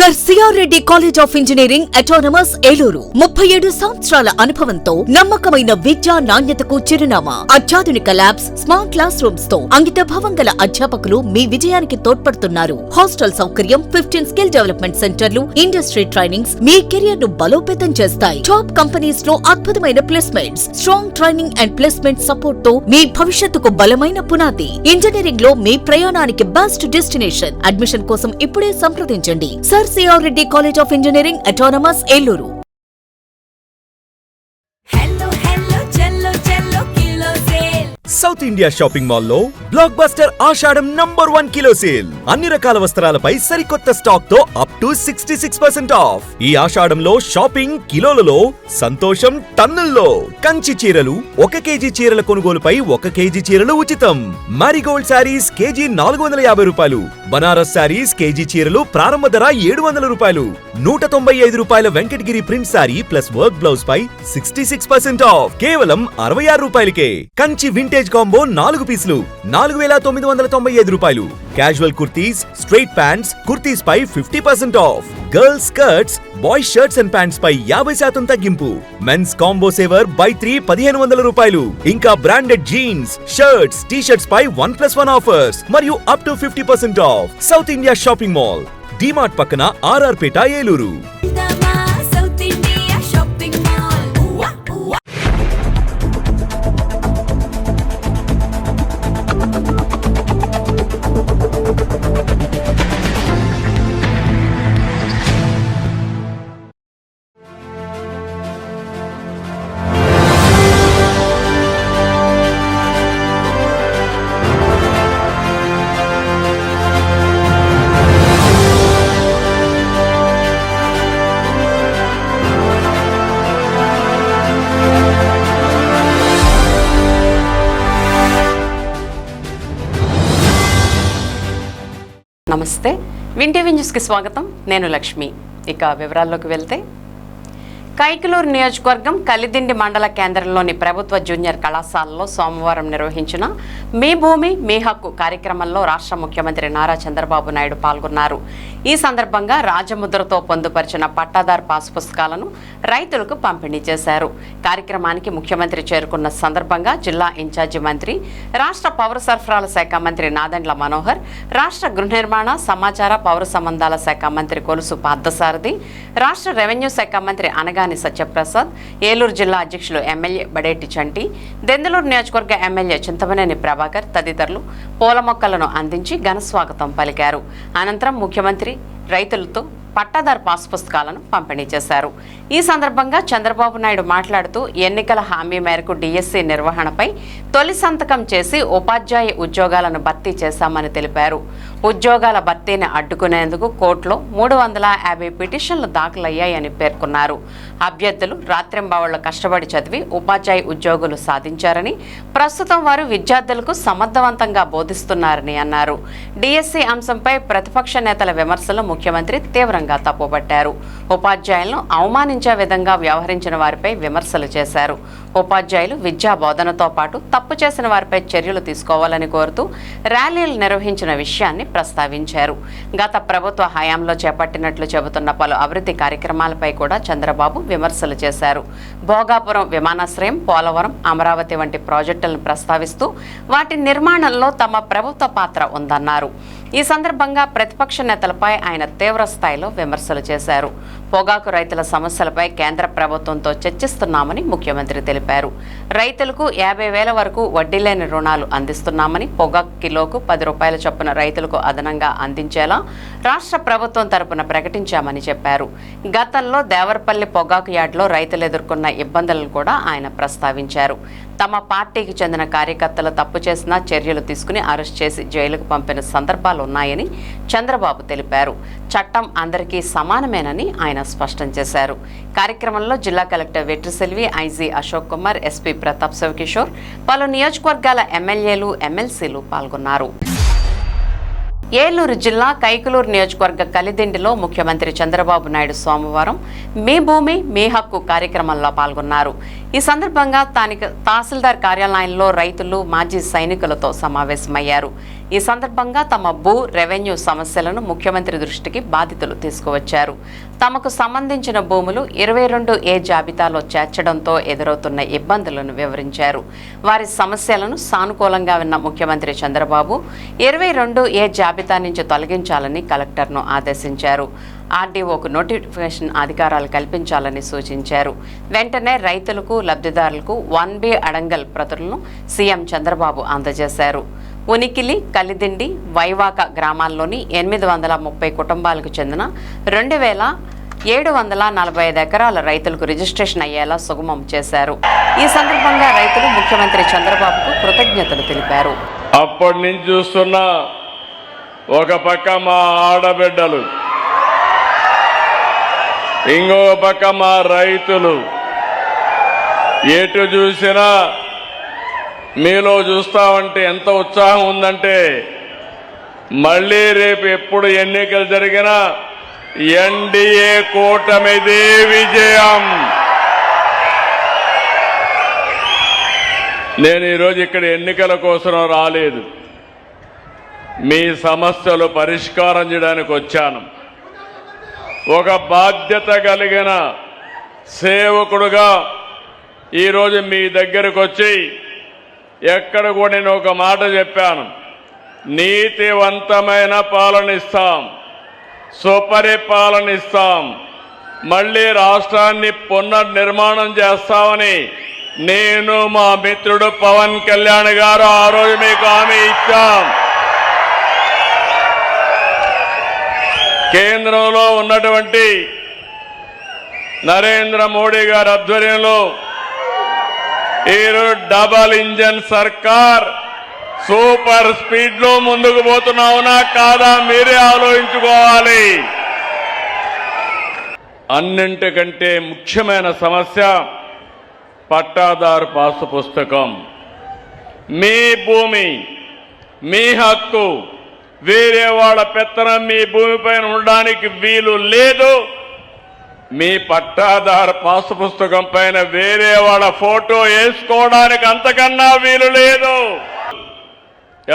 Sir CR Reddy college of engineering autonomous Eluru 37 సంవత్సరాల అనుభవంతో నమ్మకమైన విద్యా నాణ్యతకు చిరునామా. అత్యాధునిక ల్యాబ్స్, స్మార్ట్ క్లాస్ రూమ్స్ తో అంకితభావం గల అధ్యాపకులు మీ విజయానికి తోడ్పడుతున్నారు. హాస్టల్ సౌకర్యం, 15 స్కిల్ డెవలప్మెంట్ సెంటర్లు, ఇండస్ట్రీ ట్రైనింగ్స్ మీ కెరియర్ ను బలోపేతం చేస్తాయి. టాప్ కంపెనీస్ లో అద్భుతమైన placements, strong training and placement support తో మీ భవిష్యత్తుకు బలమైన పునాది. ఇంజనీరింగ్ లో మీ ప్రయాణానికి బెస్ట్ డెస్టినేషన్. అడ్మిషన్ కోసం ఇప్పుడే సంప్రదించండి. Sir CR Reddy college of engineering autonomous Eluru. South India shopping mall లో బ్లాక్ బస్టర్ ఆషాఢం #1 కిలో సేల్. అన్ని రకాల వస్త్రాలపై సరికొత్త స్టాక్ తో అప్ టు 66% ఆఫ్. ఈ ఆషాఢంలో షాపింగ్ కిలోలలో, సంతోషం టన్నుల్లో. కంచి చీరలు 1 కేజీ చీరల కొనుగోలుపై 1 కేజీ చీరలు ఉచితం. మారిగోల్డ్ శారీస్ కేజీ 450 రూపాయలు. బనారస్ శారీస్ కేజీ చీరలు ప్రారంభ ధర 700 రూపాయలు. 195 రూపాయల Venkatagiri print saree plus work blouse పై 66% ఆఫ్. కేవలం 66 రూపాయలకే. కంచి వింటేజ్ కాంబో 4 పీసులు 4995 రూపాయలు. Casual kurtis, straight pants, kurtis పై 50% off. Girls skirts, boys shirts and pants పై 50% తగ్గింపు. మెన్స్ కాంబో సేవర్ బై 3 1500 రూపాయలు. ఇంకా branded jeans, shirts, T shirts పై 1+1 ఆఫర్స్ మరియు up to 50% off. South India shopping mall, DMart పక్కన ఆర్ఆర్ పేట, ఏలూరు. నమస్తే, వింటీవీ న్యూస్కి స్వాగతం. నేను లక్ష్మి. ఇక వివరాల్లోకి వెళ్తే, కైకలూరు నియోజకవర్గం కలిదిండి మండల కేంద్రంలోని ప్రభుత్వ జూనియర్ కళాశాలలో సోమవారం నిర్వహించిన మీ భూమి మీ హక్కు కార్యక్రమంలో రాష్ట్ర ముఖ్యమంత్రి నారా చంద్రబాబు నాయుడు పాల్గొన్నారు. ఈ సందర్భంగా రాజముద్రతో పొందుపరిచిన పట్టాదారు పాస్ పుస్తకాలను రైతులకు పంపిణీ చేశారు. కార్యక్రమానికి ముఖ్యమంత్రి చేరుకున్న సందర్భంగా జిల్లా ఇన్ఛార్జి మంత్రి, రాష్ట్ర పౌర సరఫరాల శాఖ మంత్రి నాదెండ్ల మనోహర్, రాష్ట్ర గృహ నిర్మాణ, సమాచార, పౌర సంబంధాల శాఖ మంత్రి కొలుసు పార్థసారథి, రాష్ట్ర రెవెన్యూ శాఖ మంత్రి అనగాని సత్యప్రసాద్, ఏలూరు జిల్లా అధ్యక్షులు ఎమ్మెల్యే బడేటి చంటి, దెందులూరు నియోజకవర్గ ఎమ్మెల్యే చింతమనేని ప్రభాకర్ తదితరులు పూల మొక్కలను అందించి ఘనస్వాగతం పలికారు. అనంతరం ముఖ్యమంత్రి రైతులతో పట్టాదారు పాస్ పుస్తకాలను పంపిణీ చేశారు. ఈ సందర్భంగా చంద్రబాబు నాయుడు మాట్లాడుతూ, ఎన్నికల హామీ మేరకు డిఎస్సి నిర్వహణపై తొలి సంతకం చేసి ఉపాధ్యాయ ఉద్యోగాలను భర్తీ చేశామని తెలిపారు. ఉద్యోగాల భర్తీని అడ్డుకునేందుకు కోర్టులో 350 పిటిషన్లు దాఖలయ్యాయని పేర్కొన్నారు. అభ్యర్థులు రాత్రింబవళ్లు కష్టపడి చదివి ఉపాధ్యాయ ఉద్యోగులు సాధించారని, ప్రస్తుతం వారు విద్యార్థులకు సమర్థవంతంగా బోధిస్తున్నారని అన్నారు. డిఎస్సి అంశంపై ప్రతిపక్ష నేతల విమర్శలు ముఖ్యమంత్రి తీవ్రంగా తప్పుపట్టారు. ఉపాధ్యాయులను అవమానించే విధంగా వ్యవహరించిన వారిపై విమర్శలు చేశారు. ఉపాధ్యాయులు విద్యా బోధనతో పాటు తప్పు చేసిన వారిపై చర్యలు తీసుకోవాలని కోరుతూ ర్యాలీలు నిర్వహించిన విషయాన్ని ప్రస్తావించారు. గత ప్రభుత్వ హయాంలో చేపట్టినట్లు చెబుతున్న పలు అభివృద్ధి కార్యక్రమాలపై కూడా చంద్రబాబు విమర్శలు చేశారు. భోగాపురం విమానాశ్రయం, పోలవరం, అమరావతి వంటి ప్రాజెక్టులను ప్రస్తావిస్తూ వాటి నిర్మాణంలో తమ ప్రభుత్వ పాత్ర ఉందన్నారు. ఈ సందర్భంగా ప్రతిపక్ష నేతలపై ఆయన తీవ్ర స్థాయిలో విమర్శలు చేశారు. పొగాకు రైతుల సమస్యలపై కేంద్ర ప్రభుత్వంతో చర్చిస్తున్నామని ముఖ్యమంత్రి తెలిపారు. రైతులకు 50,000 వరకు వడ్డీ లేని రుణాలు అందిస్తున్నామని, పొగాకు కిలోకు 10 రూపాయల చొప్పున రైతులకు అదనంగా అందించేలా రాష్ట్ర ప్రభుత్వం తరపున ప్రకటించామని చెప్పారు. గతంలో దేవరపల్లి పొగాకు యార్డులో రైతులు ఎదుర్కొన్న ఇబ్బందులను కూడా ఆయన ప్రస్తావించారు. తమ పార్టీకి చెందిన కార్యకర్తలు తప్పు చేసినా చర్యలు తీసుకుని అరెస్ట్ చేసి జైలుకు పంపిన సందర్భాలు ఉన్నాయని చంద్రబాబు తెలిపారు. చట్టం అందరికీ సమానమేనని ఆయన స్పష్టం చేశారు. కార్యక్రమంలో జిల్లా collector Vetriselvi, IG Ashok Kumar, SP Pratap Shiva Kishore, పలు నియోజకవర్గాల ఎమ్మెల్యేలు, ఎమ్మెల్సీలు పాల్గొన్నారు. ఏలూరు జిల్లా కైకలూరు నియోజకవర్గ కలిదిండిలో ముఖ్యమంత్రి చంద్రబాబు నాయుడు సోమవారం మీ భూమి మీ హక్కు కార్యక్రమంలో పాల్గొన్నారు. ఈ సందర్భంగా తహసీల్దార్ కార్యాలయంలో రైతులు మాజీ సైనికులతో సమావేశమయ్యారు. ఈ సందర్భంగా తమ రెవెన్యూ సమస్యలను ముఖ్యమంత్రి దృష్టికి బాధితులు తీసుకువచ్చారు. తమకు సంబంధించిన భూములు 22A జాబితాలో చేర్చడంతో ఎదురవుతున్న ఇబ్బందులను వివరించారు. వారి సమస్యలను సానుకూలంగా విన్న ముఖ్యమంత్రి చంద్రబాబు 22A జాబితా నుంచి తొలగించాలని కలెక్టర్ను ఆదేశించారు. ఆర్డీఓకు నోటిఫికేషన్ అధికారాలు కల్పించాలని సూచించారు. వెంటనే రైతులకు లబ్ధిదారులకు 1B అడంగల్ ప్రతులను సీఎం చంద్రబాబు అందజేశారు. ఉనికిలి, కలిదిండి, వైవాక గ్రామాల్లోని 830 కుటుంబాలకు చెందిన 2745 ఎకరాల రైతులకు రిజిస్ట్రేషన్ అయ్యేలా సుగమం చేశారు. ఈ సందర్భంగా రైతులు ముఖ్యమంత్రి చంద్రబాబుకు కృతజ్ఞతలు తెలిపారు. అప్పటి నుంచి చూస్తున్న ఒక పక్క మా ఆడబిడ్డలు, ఇంకో పక్క మా రైతులు, ఎటు చూసినా మీలో చూస్తామంటే ఎంత ఉత్సాహం ఉందంటే మళ్ళీ రేపు ఎప్పుడు ఎన్నికలు జరిగినా ఎన్డీఏ కూటమిదే విజయం. నేను ఈరోజు ఇక్కడ ఎన్నికల కోసం రాలేదు, మీ సమస్యలు పరిష్కారం చేయడానికి వచ్చాను. ఒక బాధ్యత కలిగిన సేవకుడుగా ఈరోజు మీ దగ్గరకు వచ్చి ఎక్కడ కూడా నేను ఒక మాట చెప్పాను, నీతివంతమైన పాలనిస్తాం, సుపరిపాలనిస్తాం, మళ్ళీ రాష్ట్రాన్ని పునర్నిర్మాణం చేస్తామని నేను మా మిత్రుడు పవన్ కళ్యాణ్ గారు ఆ రోజు మీకు హామీ ఇచ్చాం. కేంద్రంలో ఉన్నటువంటి నరేంద్ర మోడీ గారి ఆధ్వర్యంలో ఈరోజు డబల్ ఇంజన్ సర్కార్ సూపర్ స్పీడ్ లో ముందుకు పోతున్నావునా కాదా మీరే ఆలోచించుకోవాలి. అన్నింటికంటే ముఖ్యమైన సమస్య పట్టాదారు పాసు పుస్తకం. మీ భూమి మీ హక్కు, వేరే వాళ్ళ పెత్తనం మీ భూమిపైన ఉండడానికి వీలు లేదు. మీ పట్టాదారు పాసు పుస్తకం పైన వేరే వాళ్ళ ఫోటో వేసుకోవడానికి అంతకన్నా వీలు లేదు.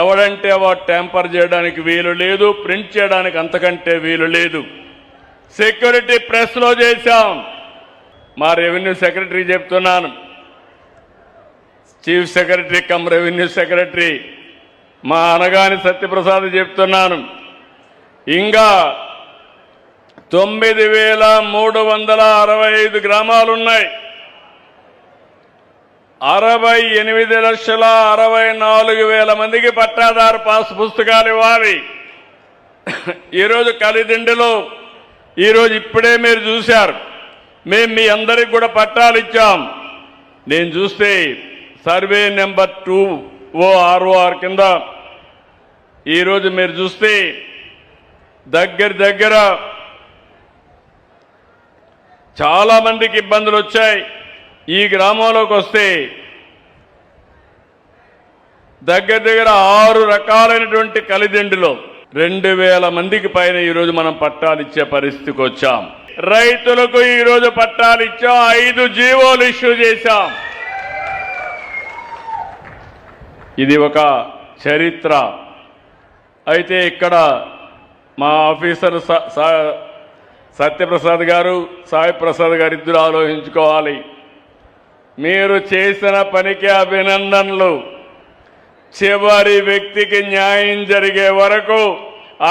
ఎవడంటే వాడు ట్యాంపర్ చేయడానికి వీలు లేదు, ప్రింట్ చేయడానికి అంతకంటే వీలు లేదు. సెక్యూరిటీ ప్రెస్ లో చేశాం. మా రెవెన్యూ సెక్రటరీ చెప్తున్నాను, chief secretary come revenue secretary మా అనగాని సత్యప్రసాద్ చెప్తున్నాను, ఇంకా 9365 గ్రామాలున్నాయి. 68,64,000 మందికి పట్టాదారు పాస్ పుస్తకాలు ఇవ్వాలి. ఈరోజు కలిదిండిలో ఈరోజు ఇప్పుడే మీరు చూశారు, మేము మీ అందరికి కూడా పట్టాలు ఇచ్చాం. నేను చూస్తే సర్వే నెంబర్ 2OROR కింద ఈరోజు మీరు చూస్తే దగ్గర చాలా మందికి ఇబ్బందులు వచ్చాయి. ఈ గ్రామంలోకి వస్తే దగ్గర 6 రకాలైనటువంటి కలిదిండిలో 2000 మందికి పైన ఈరోజు మనం పట్టాలు ఇచ్చే పరిస్థితికి వచ్చాం. రైతులకు ఈరోజు పట్టాలు ఇచ్చాం, 5 జీవోలు ఇష్యూ చేశాం. ఇది ఒక చరిత్ర. అయితే ఇక్కడ మా ఆఫీసర్ సత్యప్రసాద్ గారు, సాయి ప్రసాద్ గారు ఇద్దరు ఆలోచించుకోవాలి. మీరు చేసిన పనికి అభినందనలు. చివరి వ్యక్తికి న్యాయం జరిగే వరకు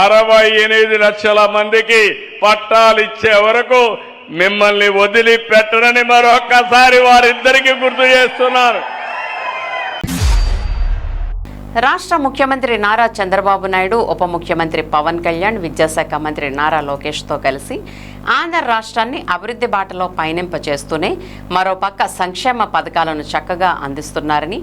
68 లక్షల మందికి పట్టాలు ఇచ్చే వరకు మిమ్మల్ని వదిలిపెట్టరని మరొక్కసారి వారిద్దరికీ గుర్తు చేస్తున్నారు. రాష్ట్ర ముఖ్యమంత్రి నారా చంద్రబాబు నాయుడు, ఉప ముఖ్యమంత్రి పవన్ కళ్యాణ్, విద్యాశాఖ మంత్రి నారా లోకేష్తో కలిసి ఆంధ్ర రాష్ట్రాన్ని అభివృద్ధి బాటలో పయనింపచేస్తూనే మరోపక్క సంక్షేమ పథకాలను చక్కగా అందిస్తున్నారని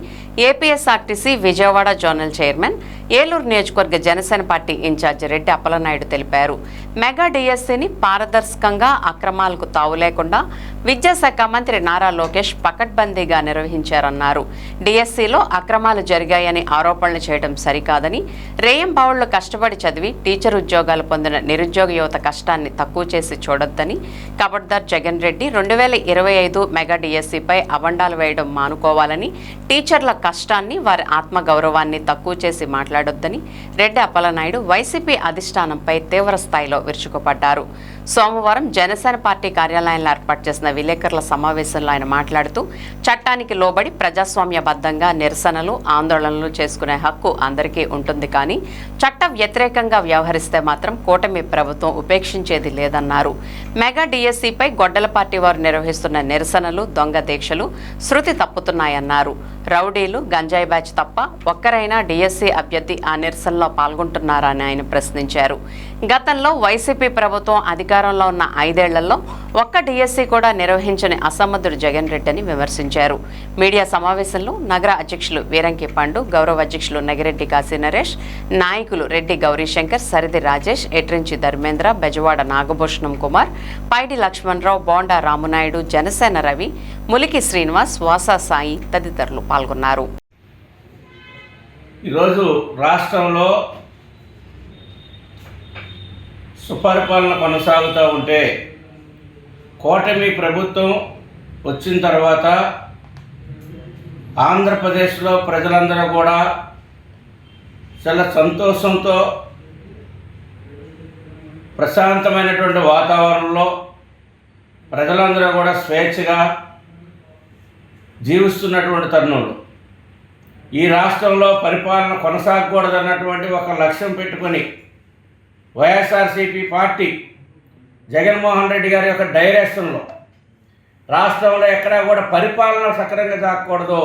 APSRTC Vijayawada zonal chairman Eluru నియోజకవర్గ జనసేన పార్టీ ఇన్ఛార్జ్ రెడ్డి అప్పలనాయుడు తెలిపారు. మెగా డిఎస్సిని పారదర్శకంగా, అక్రమాలకు తావు లేకుండా విద్యాశాఖ మంత్రి నారా లోకేష్ పకడ్బందీగా నిర్వహించారన్నారు. డిఎస్సిలో అక్రమాలు జరిగాయని ఆరోపణలు చేయడం సరికాదని, రేయంబావుళ్లు కష్టపడి చదివి టీచర్ ఉద్యోగాలు పొందిన నిరుద్యోగ యువత కష్టాన్ని తక్కువ చేసి చూడొద్దని, కబడ్దార్ జగన్ రెడ్డి 2025 మెగా డిఎస్సిపై అబండాలు వేయడం మానుకోవాలని, టీచర్ల కష్టాన్ని, వారి ఆత్మగౌరవాన్ని తక్కువ చేసి మాట్లాడొద్దని రెడ్డి అప్పలనాయుడు వైసీపీ అధిష్టానంపై తీవ్ర స్థాయిలో విరుచుకుపడ్డారు. సోమవారం జనసేన పార్టీ కార్యాలయంలో ఏర్పాటు చేసిన విలేకరుల సమావేశంలో ఆయన మాట్లాడుతూ, చట్టానికి లోబడి ప్రజాస్వామ్యబద్ధంగా నిరసనలు, ఆందోళనలు చేసుకునే హక్కు అందరికీ ఉంటుంది, కానీ చట్ట వ్యతిరేకంగా వ్యవహరిస్తే మాత్రం కూటమి ప్రభుత్వం ఉపేక్షించేది లేదన్నారు. మెగా డిఎస్సిపై గొడ్డల పార్టీ వారు నిర్వహిస్తున్న నిరసనలు, దొంగ దీక్షలు శృతి తప్పుతున్నాయన్నారు. రౌడీలు, గంజాయి బ్యాచ్ తప్ప ఒక్కరైనా డిఎస్సి అభ్యర్థి ఆ నిరసనలో పాల్గొంటున్నారా అని ఆయన ప్రశ్నించారు. గతంలో వైసీపీ ప్రభుత్వం అధికారంలో ఉన్న 5 ఏళ్లలో ఒక్క డిఎస్సి కూడా నిర్వహించని అసమర్థుడు జగన్ రెడ్డి అని విమర్శించారు. మీడియా సమావేశంలో నగర అధ్యక్షులు వీరంకి పండు, గౌరవ అధ్యక్షులు నగిరెడ్డి కాశీ నరేష్, నాయకులు రెడ్డి గౌరీశంకర్, సరిది రాజేష్, ఎట్రించి ధర్మేంద్ర, బెజవాడ నాగభూషణం కుమార్, పైడి లక్ష్మణరావు, బోండా రామునాయుడు, జనసేన రవి, ములికి శ్రీనివాస్, వాసా సాయి తదితరులు పాల్గొన్నారు. ఈరోజు రాష్ట్రంలో సుపరిపాలన కొనసాగుతూ ఉంటే కూటమి ప్రభుత్వం వచ్చిన తర్వాత ఆంధ్రప్రదేశ్లో ప్రజలందరూ కూడా చాలా సంతోషంతో ప్రశాంతమైనటువంటి వాతావరణంలో ప్రజలందరూ కూడా స్వేచ్ఛగా జీవిస్తున్నటువంటి తరుణంలో ఈ రాష్ట్రంలో పరిపాలన కొనసాగకూడదన్నటువంటి ఒక లక్ష్యం పెట్టుకొని వైఎస్ఆర్సీపీ పార్టీ జగన్మోహన్ రెడ్డి గారి యొక్క డైరెక్షన్లో రాష్ట్రంలో ఎక్కడా కూడా పరిపాలన సక్రమంగా సాగకూడదు,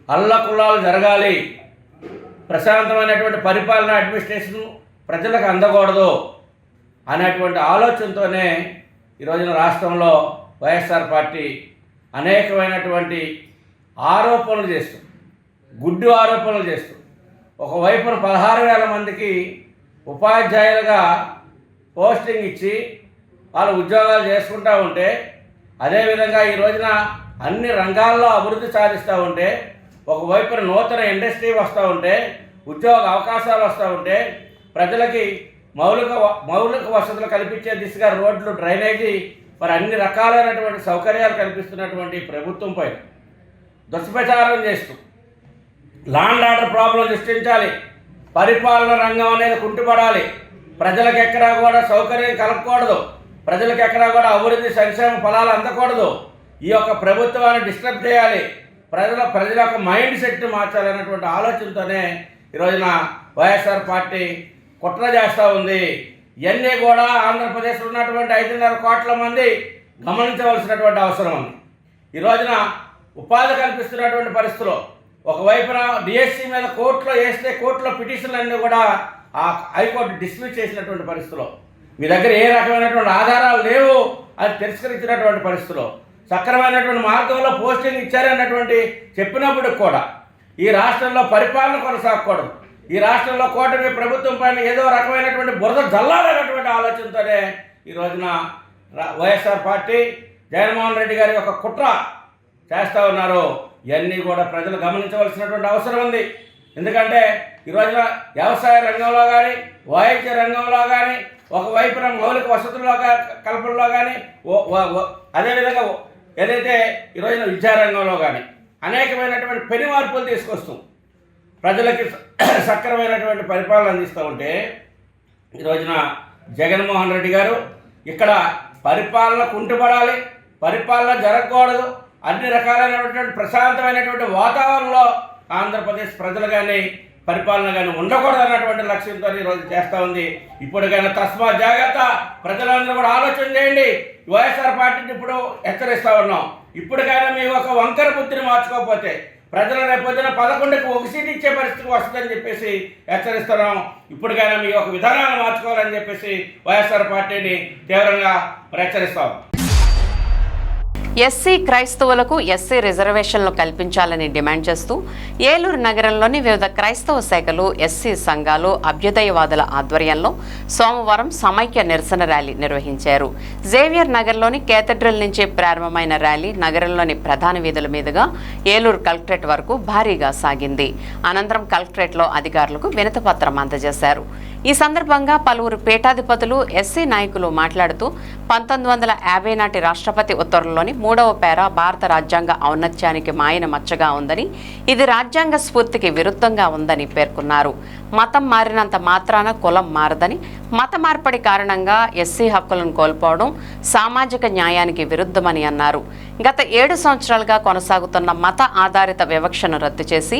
అల్లకుల్లాలు జరగాలి, ప్రశాంతమైనటువంటి పరిపాలన అడ్మినిస్ట్రేషన్ ప్రజలకు అందకూడదు అనేటువంటి ఆలోచనతోనే ఈరోజున రాష్ట్రంలో వైఎస్ఆర్ పార్టీ అనేకమైనటువంటి ఆరోపణలు చేస్తూ, గుడ్డు ఆరోపణలు చేస్తూ, ఒకవైపున 16,000 మందికి ఉపాధ్యాయులుగా పోస్టింగ్ ఇచ్చి వాళ్ళు ఉద్యోగాలు చేసుకుంటూ ఉంటే, అదేవిధంగా ఈ రోజున అన్ని రంగాల్లో అభివృద్ధి సాధిస్తూ ఉంటే, ఒకవైపున నూతన ఇండస్ట్రీ వస్తూ ఉంటే, ఉద్యోగ అవకాశాలు వస్తూ ఉంటే, ప్రజలకి మౌలిక వసతులు కల్పించే దిశగా రోడ్లు, డ్రైనేజీ, మరి అన్ని రకాలైనటువంటి సౌకర్యాలు కల్పిస్తున్నటువంటి ప్రభుత్వంపై దుష్ప్రచారం చేస్తూ లాండ్ ఆర్డర్ ప్రాబ్లం సృష్టించాలి, పరిపాలన రంగం అనేది కుంటుపడాలి, ప్రజలకు ఎక్కడా కూడా సౌకర్యం కలగకూడదు, ప్రజలకు ఎక్కడా కూడా అభివృద్ధి సంక్షేమ ఫలాలు అందకూడదు, ఈ యొక్క ప్రభుత్వాన్ని డిస్టర్బ్ చేయాలి, ప్రజల యొక్క మైండ్ సెట్ మార్చాలన్నటువంటి ఆలోచనతోనే ఈరోజున వైఎస్ఆర్ పార్టీ కుట్ర చేస్తూ ఉంది. ఇవన్నీ కూడా ఆంధ్రప్రదేశ్లో ఉన్నటువంటి 5.5 కోట్ల మంది గమనించవలసినటువంటి అవసరం ఉంది. ఈ రోజున ఉపాధి కల్పిస్తున్నటువంటి పరిస్థితుల్లో ఒకవైపున డిఎస్సి మీద కోర్టులో వేస్తే కోర్టులో పిటిషన్లన్నీ కూడా ఆ హైకోర్టు డిస్మిస్ చేసినటువంటి పరిస్థితుల్లో, మీ దగ్గర ఏ రకమైనటువంటి ఆధారాలు లేవు అని తిరస్కరించినటువంటి పరిస్థితుల్లో, సక్రమైనటువంటి మార్గంలో పోస్టింగ్ ఇచ్చారన్నటువంటి చెప్పినప్పుడు కూడా ఈ రాష్ట్రంలో పరిపాలన కొనసాగకూడదు, ఈ రాష్ట్రంలో కూటమి ప్రభుత్వం పైన ఏదో రకమైనటువంటి బురద జల్లాలన్నటువంటి ఆలోచనతోనే ఈ రోజున వైఎస్ఆర్ పార్టీ జగన్మోహన్ రెడ్డి గారి యొక్క కుట్ర చేస్తూ ఉన్నారు. ఇవన్నీ కూడా ప్రజలు గమనించవలసినటువంటి అవసరం ఉంది. ఎందుకంటే ఈ రోజున వ్యవసాయ రంగంలో కానీ, వాయిద్య రంగంలో కానీ, ఒకవైపున మౌలిక వసతుల్లో కల్పనలో కానీ, అదేవిధంగా ఏదైతే ఈ రోజున విద్యారంగంలో కానీ అనేకమైనటువంటి పెను మార్పులు తీసుకొస్తూ ప్రజలకి సక్రమైనటువంటి పరిపాలన అందిస్తూ ఉంటే, ఈ రోజున జగన్మోహన్ రెడ్డి గారు ఇక్కడ పరిపాలన కుంటుపడాలి, పరిపాలన జరగకూడదు, అన్ని రకాలైనటువంటి ప్రశాంతమైనటువంటి వాతావరణంలో ఆంధ్రప్రదేశ్ ప్రజలు కానీ పరిపాలన కానీ ఉండకూడదు అన్నటువంటి లక్ష్యంతో ఈరోజు చేస్తూ ఉంది. ఇప్పటికైనా తస్మా జాగ్రత్త, ప్రజలందరూ కూడా ఆలోచన చేయండి. వైఎస్ఆర్ పార్టీని ఇప్పుడు హెచ్చరిస్తూ ఉన్నాం, ఇప్పటికైనా మీ ఒక వంకర బుద్ధిని మార్చుకోకపోతే ప్రజల రేపొద్దున 11కి 1 సీట్ ఇచ్చే పరిస్థితికి వస్తుందని చెప్పేసి హెచ్చరిస్తున్నాం. ఇప్పటికైనా మీ ఒక విధానాన్ని మార్చుకోవాలని చెప్పేసి వైఎస్ఆర్ పార్టీని తీవ్రంగా హెచ్చరిస్తాం. ఎస్సీ క్రైస్తవులకు ఎస్సీ రిజర్వేషన్లు కల్పించాలని డిమాండ్ చేస్తూ ఏలూరు నగరంలోని వివిధ క్రైస్తవ శాఖలు, ఎస్సీ సంఘాలు, అభ్యుదయవాదుల ఆధ్వర్యంలో సోమవారం సమైక్య నిరసన ర్యాలీ నిర్వహించారు. జేవియర్ నగర్లోని కేథడ్రల్ నుంచి ప్రారంభమైన ర్యాలీ నగరంలోని ప్రధాన వీధుల మీదుగా ఏలూరు కలెక్టరేట్ వరకు భారీగా సాగింది. అనంతరం కలెక్టరేట్లో అధికారులకు వినతిపత్రం అందజేశారు. ఈ సందర్భంగా పలువురు పీఠాధిపతులు, ఎస్సీ నాయకులు మాట్లాడుతూ 1950 నాటి రాష్ట్రపతి ఉత్తర్వుల్లోని 3వ పేరా భారత రాజ్యాంగ ఔన్నత్యానికి మాయన మచ్చగా ఉందని, ఇది రాజ్యాంగ స్ఫూర్తికి విరుద్ధంగా ఉందని పేర్కొన్నారు. మతం మారినంత మాత్రాన కులం మారదని, మత మార్పిడి కారణంగా ఎస్సీ హక్కులను కోల్పోవడం సామాజిక న్యాయానికి విరుద్ధమని అన్నారు. గత 7 సంవత్సరాలుగా కొనసాగుతున్న మత ఆధారిత వివక్షను రద్దు చేసి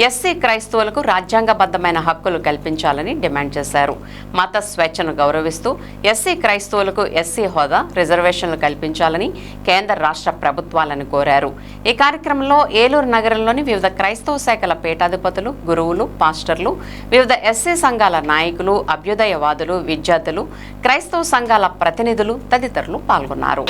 ఎస్సీ క్రైస్తవులకు రాజ్యాంగబద్ధమైన హక్కులు కల్పించాలని డిమాండ్ చేశారు. మత స్వేచ్ఛను గౌరవిస్తూ ఎస్సీ క్రైస్తవులకు ఎస్సీ హోదా, రిజర్వేషన్లు కల్పించాలని కేంద్ర రాష్ట్ర ప్రభుత్వాలను కోరారు. ఈ కార్యక్రమంలో ఏలూరు నగరంలోని వివిధ క్రైస్తవ శాఖల పీఠాధిపతులు, గురువులు, పాస్టర్లు, వివిధ ఎస్సీ సంఘాల నాయకులు, అభ్యుదయవాదులు, విద్యార్థులు, క్రైస్తవ సంఘాల ప్రతినిధులు తదితరులు పాల్గొన్నారు.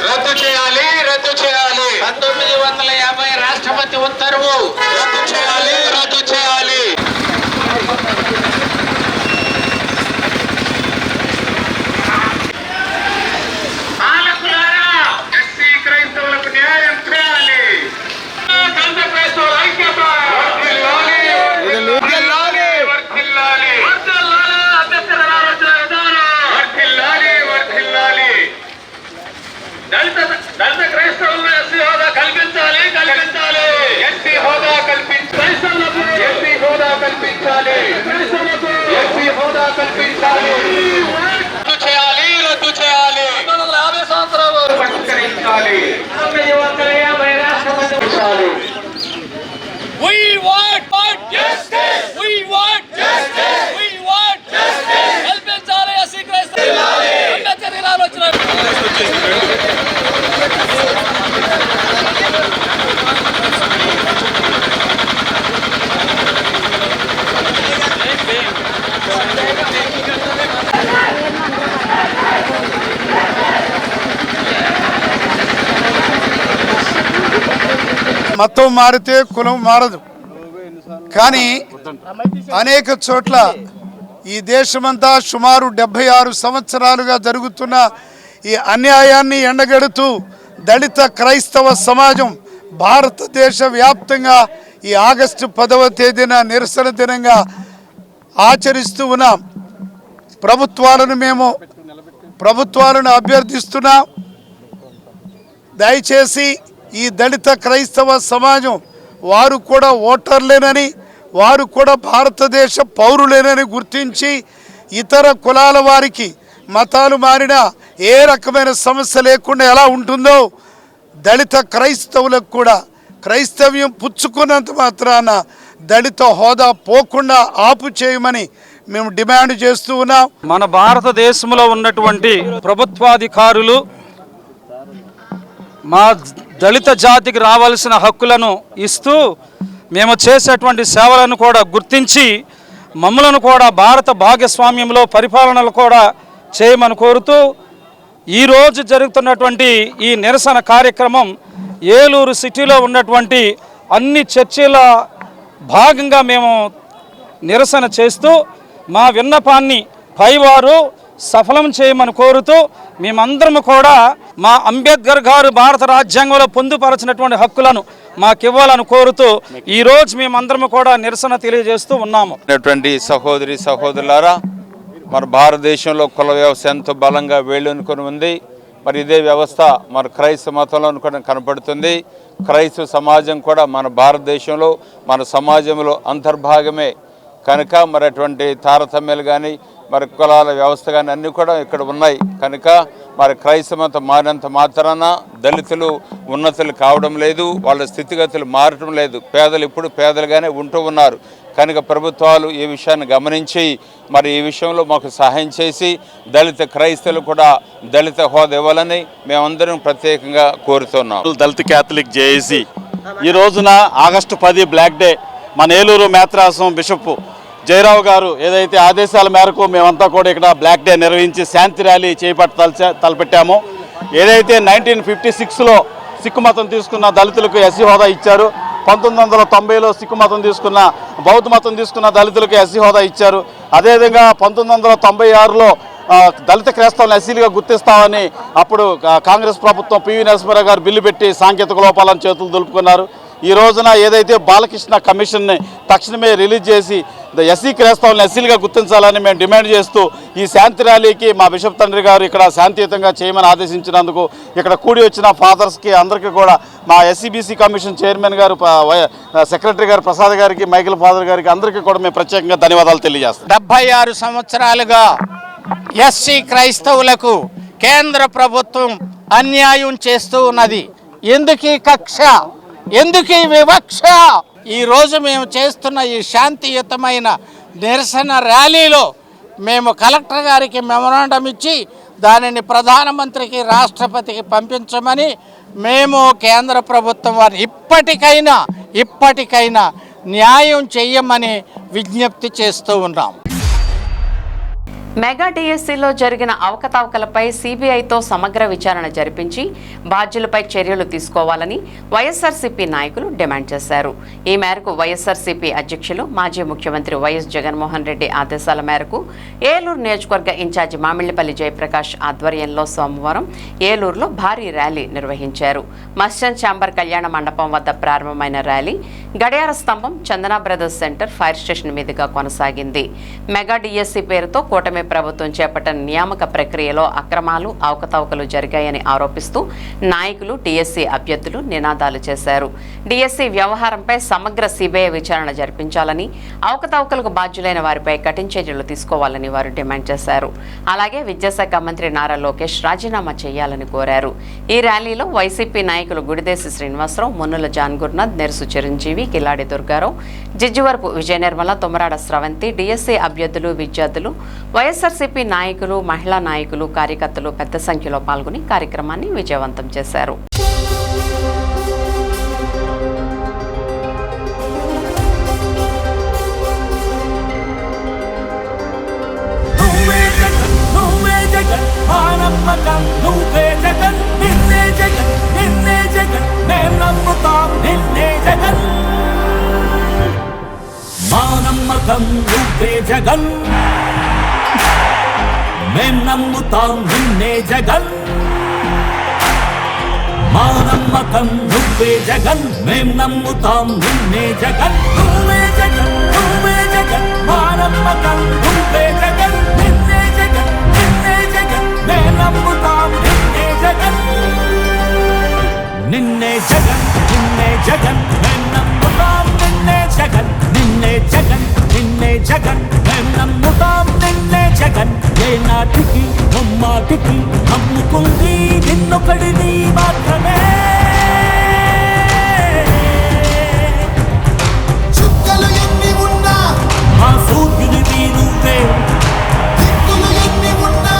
రద్దు చేయాలి 1950 రాష్ట్రపతి ఉత్తర్వు రద్దు చేయాలి. పాలకులారా, ఎస్సీ క్రైస్తవులకు న్యాయం చేయాలి. దళిత క్రైస్తవుల ఐక్యత వర్ధిల్లాలి. అంబేద్కర్ ఆలోచన విధానం వర్ధిల్లాలి. దళిత క్రైస్తవులకు ఎస్సీ హోదా కల్పించాలి. ఎస్సీ హోదా కల్పించాలి. రద్దు చేయాలి. 1950 సంవత్సరాలు పరిష్కరించాలి. 1950 రాష్ట్రపతి We want justice. We want justice. We want justice. కల్పించాలి ఎస్సీ క్రైస్తవులకు అంబేద్కర్ ఆలోచన. మతం మారితే కులం మారదు. కానీ అనేక చోట్ల ఈ దేశమంతా సుమారు 76 సంవత్సరాలుగా జరుగుతున్న ఈ అన్యాయాన్ని ఎండగడుతూ దళిత క్రైస్తవ సమాజం భారతదేశ వ్యాప్తంగా ఈ ఆగస్టు 10వ తేదీన నిరసన దినంగా ఆచరిస్తూ ఉన్నాం. ప్రభుత్వాలను అభ్యర్థిస్తున్నాం. దయచేసి ఈ దళిత క్రైస్తవ సమాజం వారు కూడా ఓటర్లేనని, వారు కూడా భారతదేశ పౌరులేనని గుర్తించి ఇతర కులాల వారికి మతాలు మారినా ఏ రకమైన సమస్య లేకుండా ఎలా ఉంటుందో దళిత క్రైస్తవులకు కూడా క్రైస్తవ్యం పుచ్చుకున్నంత మాత్రాన దళిత హోదా పోకుండా ఆపు చేయమని మేము డిమాండ్ చేస్తూ ఉన్నాం. మన భారతదేశంలో ఉన్నటువంటి ప్రభుత్వాధికారులు మా దళిత జాతికి రావాల్సిన హక్కులను ఇస్తూ మేము చేసేటువంటి సేవలను కూడా గుర్తించి మమ్మలను కూడా భారత భాగస్వామ్యంలో పరిపాలనలు కూడా చేయమని కోరుతూ ఈరోజు జరుగుతున్నటువంటి ఈ నిరసన కార్యక్రమం ఏలూరు సిటీలో ఉన్నటువంటి అన్ని చర్చిల భాగంగా మేము నిరసన చేస్తూ మా విన్నపాన్ని పైవారు సఫలం చేయమని కోరుతూ మేమందరం కూడా మా అంబేద్కర్ గారు భారత రాజ్యాంగంలో పొందుపరచినటువంటి హక్కులను మాకివ్వాలని కోరుతూ ఈరోజు మేమందరం కూడా నిరసన తెలియజేస్తూ ఉన్నాము. సహోదరి సహోదరులారా, మన భారతదేశంలో కుల వ్యవస్థ ఎంతో బలంగా వేళ్ళనుకొని ఉంది. మరి ఇదే వ్యవస్థ మన క్రైస్తవ మతంలో కూడా కనపడుతుంది. క్రైస్తవ సమాజం కూడా మన భారతదేశంలో మన సమాజంలో అంతర్భాగమే కనుక మరి అటువంటి తారతమ్యాలు కానీ మరి కులాల వ్యవస్థ కానీ అన్నీ కూడా ఇక్కడ ఉన్నాయి కనుక మరి క్రైస్తవ మతం మారినంత మాత్రాన దళితులు ఉన్నతులు కావడం లేదు, వాళ్ళ స్థితిగతులు మారటం లేదు. పేదలు ఇప్పుడు పేదలుగానే ఉంటూ ఉన్నారు. కనుక ప్రభుత్వాలు ఈ విషయాన్ని గమనించి మరి ఈ విషయంలో మాకు సహాయం చేసి దళిత క్రైస్తవులు కూడా దళిత హోదా ఇవ్వాలని మేమందరం ప్రత్యేకంగా కోరుతున్నాం. దళిత క్యాథలిక్ జేఏసీ ఈ రోజున ఆగస్టు 10 బ్లాక్ డే మన ఏలూరు మేత్రాసం బిషప్ జయరావు గారు ఏదైతే ఆదేశాల మేరకు మేమంతా కూడా ఇక్కడ బ్లాక్ డే నిర్వహించి శాంతి ర్యాలీ తలపెట్టామో, ఏదైతే 1956లో సిక్కు మతం తీసుకున్న దళితులకు ఎస్సీ హోదా ఇచ్చారు, 1990లో సిక్కు మతం తీసుకున్న బౌద్ధ మతం తీసుకున్న దళితులకు ఎస్సీ హోదా ఇచ్చారు. అదేవిధంగా 1996లో దళిత క్రైస్తవులను ఎస్సీలుగా గుర్తిస్తామని అప్పుడు కాంగ్రెస్ ప్రభుత్వం పివి నరసింహారావు గారు బిల్లు పెట్టి సాంకేతిక లోపాలను చేతులు దులుపుకున్నారు. ఈ రోజున ఏదైతే బాలకృష్ణ కమిషన్ని తక్షణమే రిలీజ్ చేసి ఎస్సీ క్రైస్తవులను ఎస్సీలుగా గుర్తించాలని మేము డిమాండ్ చేస్తూ ఈ శాంతి ర్యాలీకి మా బిషప్ తండ్రి గారు ఇక్కడ శాంతియుతంగా చేయమని ఆదేశించినందుకు ఇక్కడ కూడి వచ్చిన ఫాదర్స్కి అందరికీ కూడా మా ఎస్సీబీసీ కమిషన్ చైర్మన్ గారు, సెక్రటరీ గారు ప్రసాద్ గారికి, మైకిల్ ఫాదర్ గారికి అందరికీ కూడా మేము ప్రత్యేకంగా ధన్యవాదాలు తెలియజేస్తాం. 76 సంవత్సరాలుగా ఎస్సీ క్రైస్తవులకు కేంద్ర ప్రభుత్వం అన్యాయం చేస్తూ ఉన్నది. ఎందుకు ఈ కక్ష, ఎందుకు ఈ వివక్ష? ఈరోజు మేము చేస్తున్న ఈ శాంతియుతమైన నిరసన ర్యాలీలో మేము కలెక్టర్ గారికి మెమొరాండం ఇచ్చి దానిని ప్రధానమంత్రికి, రాష్ట్రపతికి పంపించమని మేము కేంద్ర ప్రభుత్వం వారిని ఇప్పటికైనా న్యాయం చేయమని విజ్ఞప్తి చేస్తూ ఉన్నాం. మెగా డిఎస్సిలో జరిగిన అవకతవకలపై సిబిఐతో సమగ్ర విచారణ జరిపించి బాధ్యులపై చర్యలు తీసుకోవాలని వైఎస్ఆర్సీపీ నాయకులు డిమాండ్ చేశారు. ఈ మేరకు వైఎస్ఆర్సీపీ అధ్యక్షులు మాజీ ముఖ్యమంత్రి వైఎస్ జగన్మోహన్ రెడ్డి ఆదేశాల మేరకు ఏలూరు నియోజకవర్గ ఇన్ఛార్జి మామిళ్లపల్లి జయప్రకాష్ ఆధ్వర్యంలో సోమవారం ఏలూరులో భారీ ర్యాలీ నిర్వహించారు. మస్జన్ ఛాంబర్ కళ్యాణ మండపం వద్ద ప్రారంభమైన ర్యాలీ గడియార స్తంభం, Chandana brothers centre, fire station మీదుగా కొనసాగింది. మెగా డిఎస్సి పేరుతో కూటమి ప్రభుత్వం చేపట్టిన నియామక ప్రక్రియలో అక్రమాలు, అవకతవకలు జరిగాయని ఆరోపిస్తూ నాయకులు, డిఎస్సి అభ్యర్థులు నినాదాలు చేశారు. డిఎస్సి వ్యవహారంపై సమగ్ర సిబిఐ విచారణ జరిపించాలని, అవకతవకలకు బాధ్యులైన వారిపై కఠిన చర్యలు తీసుకోవాలని వారు డిమాండ్ చేశారు. అలాగే విద్యాశాఖ మంత్రి నారా లోకేష్ రాజీనామా చేయాలని కోరారు. ఈ ర్యాలీలో వైసీపీ నాయకులు గుడిదేశి శ్రీనివాసరావు, మున్నుల జాన్ గురునాథ్, నెరుసు చిరంజీవి, కిలాడి దుర్గారావు, జిజ్జివరపు విజయ నిర్మల, తుమ్మరాడ స్రవంతి, డిఎస్సి అభ్యర్థులు, విద్యార్థులు, వైఎస్ఆర్సీపీ నాయకులు, మహిళా నాయకులు, కార్యకర్తలు పెద్ద సంఖ్యలో పాల్గొని కార్యక్రమాన్ని విజయవంతం చేశారు. జగన్ మేం నమ్ముతాం నిన్నే జగన్, మా నమ్మకం నువ్వే జగన్, మేం నమ్ముతాం నిన్నే జగన్, నువ్వే జగన్, నువ్వే జగన్, మా నమ్మకం నువ్వే జగన్, నిన్నే జగన్, నిన్నే జగన్, మేం నమ్ముతాం నిన్నే జగన్, నిన్నే జగన్, నిన్నే జగన్, మేం నమ్ముతాం నిన్నే జగన్, నిన్నే జగన్, నిన్నే జగన్, మేం నమ్ముతాం నిన్నే జగన్. ఏ నాటికి బొమ్మాటికి నమ్ముకుంది నిన్నొకడిని మాత్రమే. చుక్కలు ఎన్ని ఉన్నా మా సూర్యునివి నువ్వే, దిక్కులు ఎన్ని ఉన్నా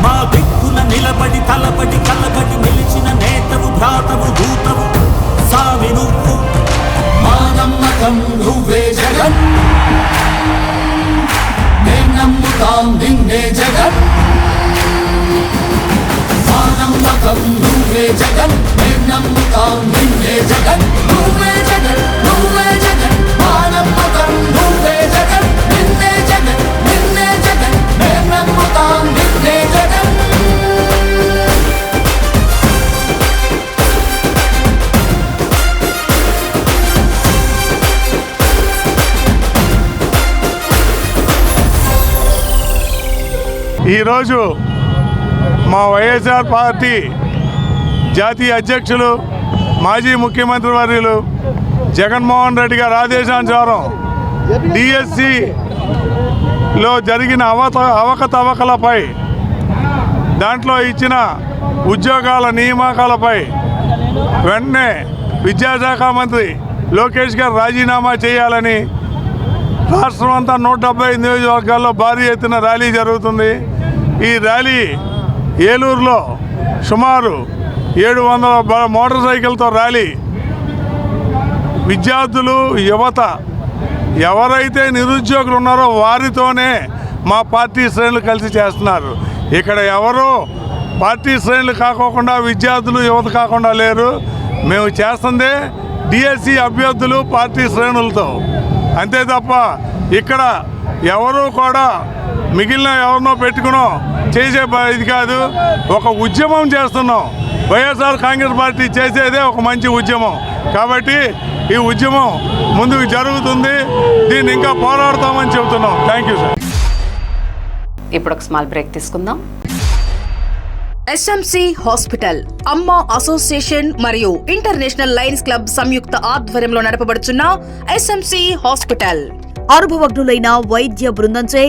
మా దిక్కుల నిలబడి తలబడి కలబడి నిలిచిన నేతవు, భ్రాతవు, దూతవు, సావి నువ్వు, మా నమ్మకం నువ్వే జగన్, మేం నమ్ముతాం నిన్నే జగన్, మా నమ్మకం నువ్వే జగన్, మేం నమ్ముతాం నిన్నే జగన్, నువ్వే జగన్, నువ్వే జగన్, మా నమ్మకం నువ్వే జగన్, నిన్నే జగన్, నిన్నే జగన్, మేం నమ్ముతాం నిన్నే జగన్. ఈరోజు మా వైఎస్ఆర్ పార్టీ జాతీయ అధ్యక్షులు, మాజీ ముఖ్యమంత్రి వర్యులు జగన్మోహన్ రెడ్డి గారి ఆదేశానుసారం డిఎస్సిలో జరిగిన అవకతవకలపై దాంట్లో ఇచ్చిన ఉద్యోగాల నియామకాలపై వెంటనే విద్యాశాఖ మంత్రి లోకేష్ గారు రాజీనామా చేయాలని రాష్ట్రం అంతా 175 నియోజకవర్గాల్లో భారీ ఎత్తున ర్యాలీ జరుగుతుంది. ఈ ర్యాలీ ఏలూరులో సుమారు 700 మోటార్ సైకిల్తో ర్యాలీ. విద్యార్థులు, యువత ఎవరైతే నిరుద్యోగులు ఉన్నారో వారితోనే మా పార్టీ శ్రేణులు కలిసి చేస్తున్నారు. ఇక్కడ ఎవరు పార్టీ శ్రేణులు కాకోకుండా విద్యార్థులు, యువత కాకుండా లేరు. మేము చేస్తుందే డిఎస్సి అభ్యర్థులు పార్టీ శ్రేణులతో, అంతే తప్ప ఇక్కడ ఎవరు కూడా మిగిలిన ఎవరినో పెట్టుకునో చేసే ఇది కాదు. ఒక ఉద్యమం చేస్తున్నాం. వైఎస్ఆర్ కాంగ్రెస్ పార్టీ చేసేదే ఒక మంచి ఉద్యమం. కాబట్టి ఈ ఉద్యమం ముందుకు జరుగుతుంది. దీన్ని ఇంకా పోరాడతామని చెబుతున్నాం. Thank you sir. ఇప్పుడు ఒక స్మాల్ బ్రేక్ తీసుకుందాం. ఎస్ఎంసి హాస్పిటల్ అమ్మ అసోసియేషన్ మరియు ఇంటర్నేషనల్ లయన్స్ క్లబ్ సంయుక్త ఆధ్వర్యంలో నడపబడుచున్న ఎస్ఎంసి హాస్పిటల్ అనుభవజ్ఞులైన వైద్య బృందంచే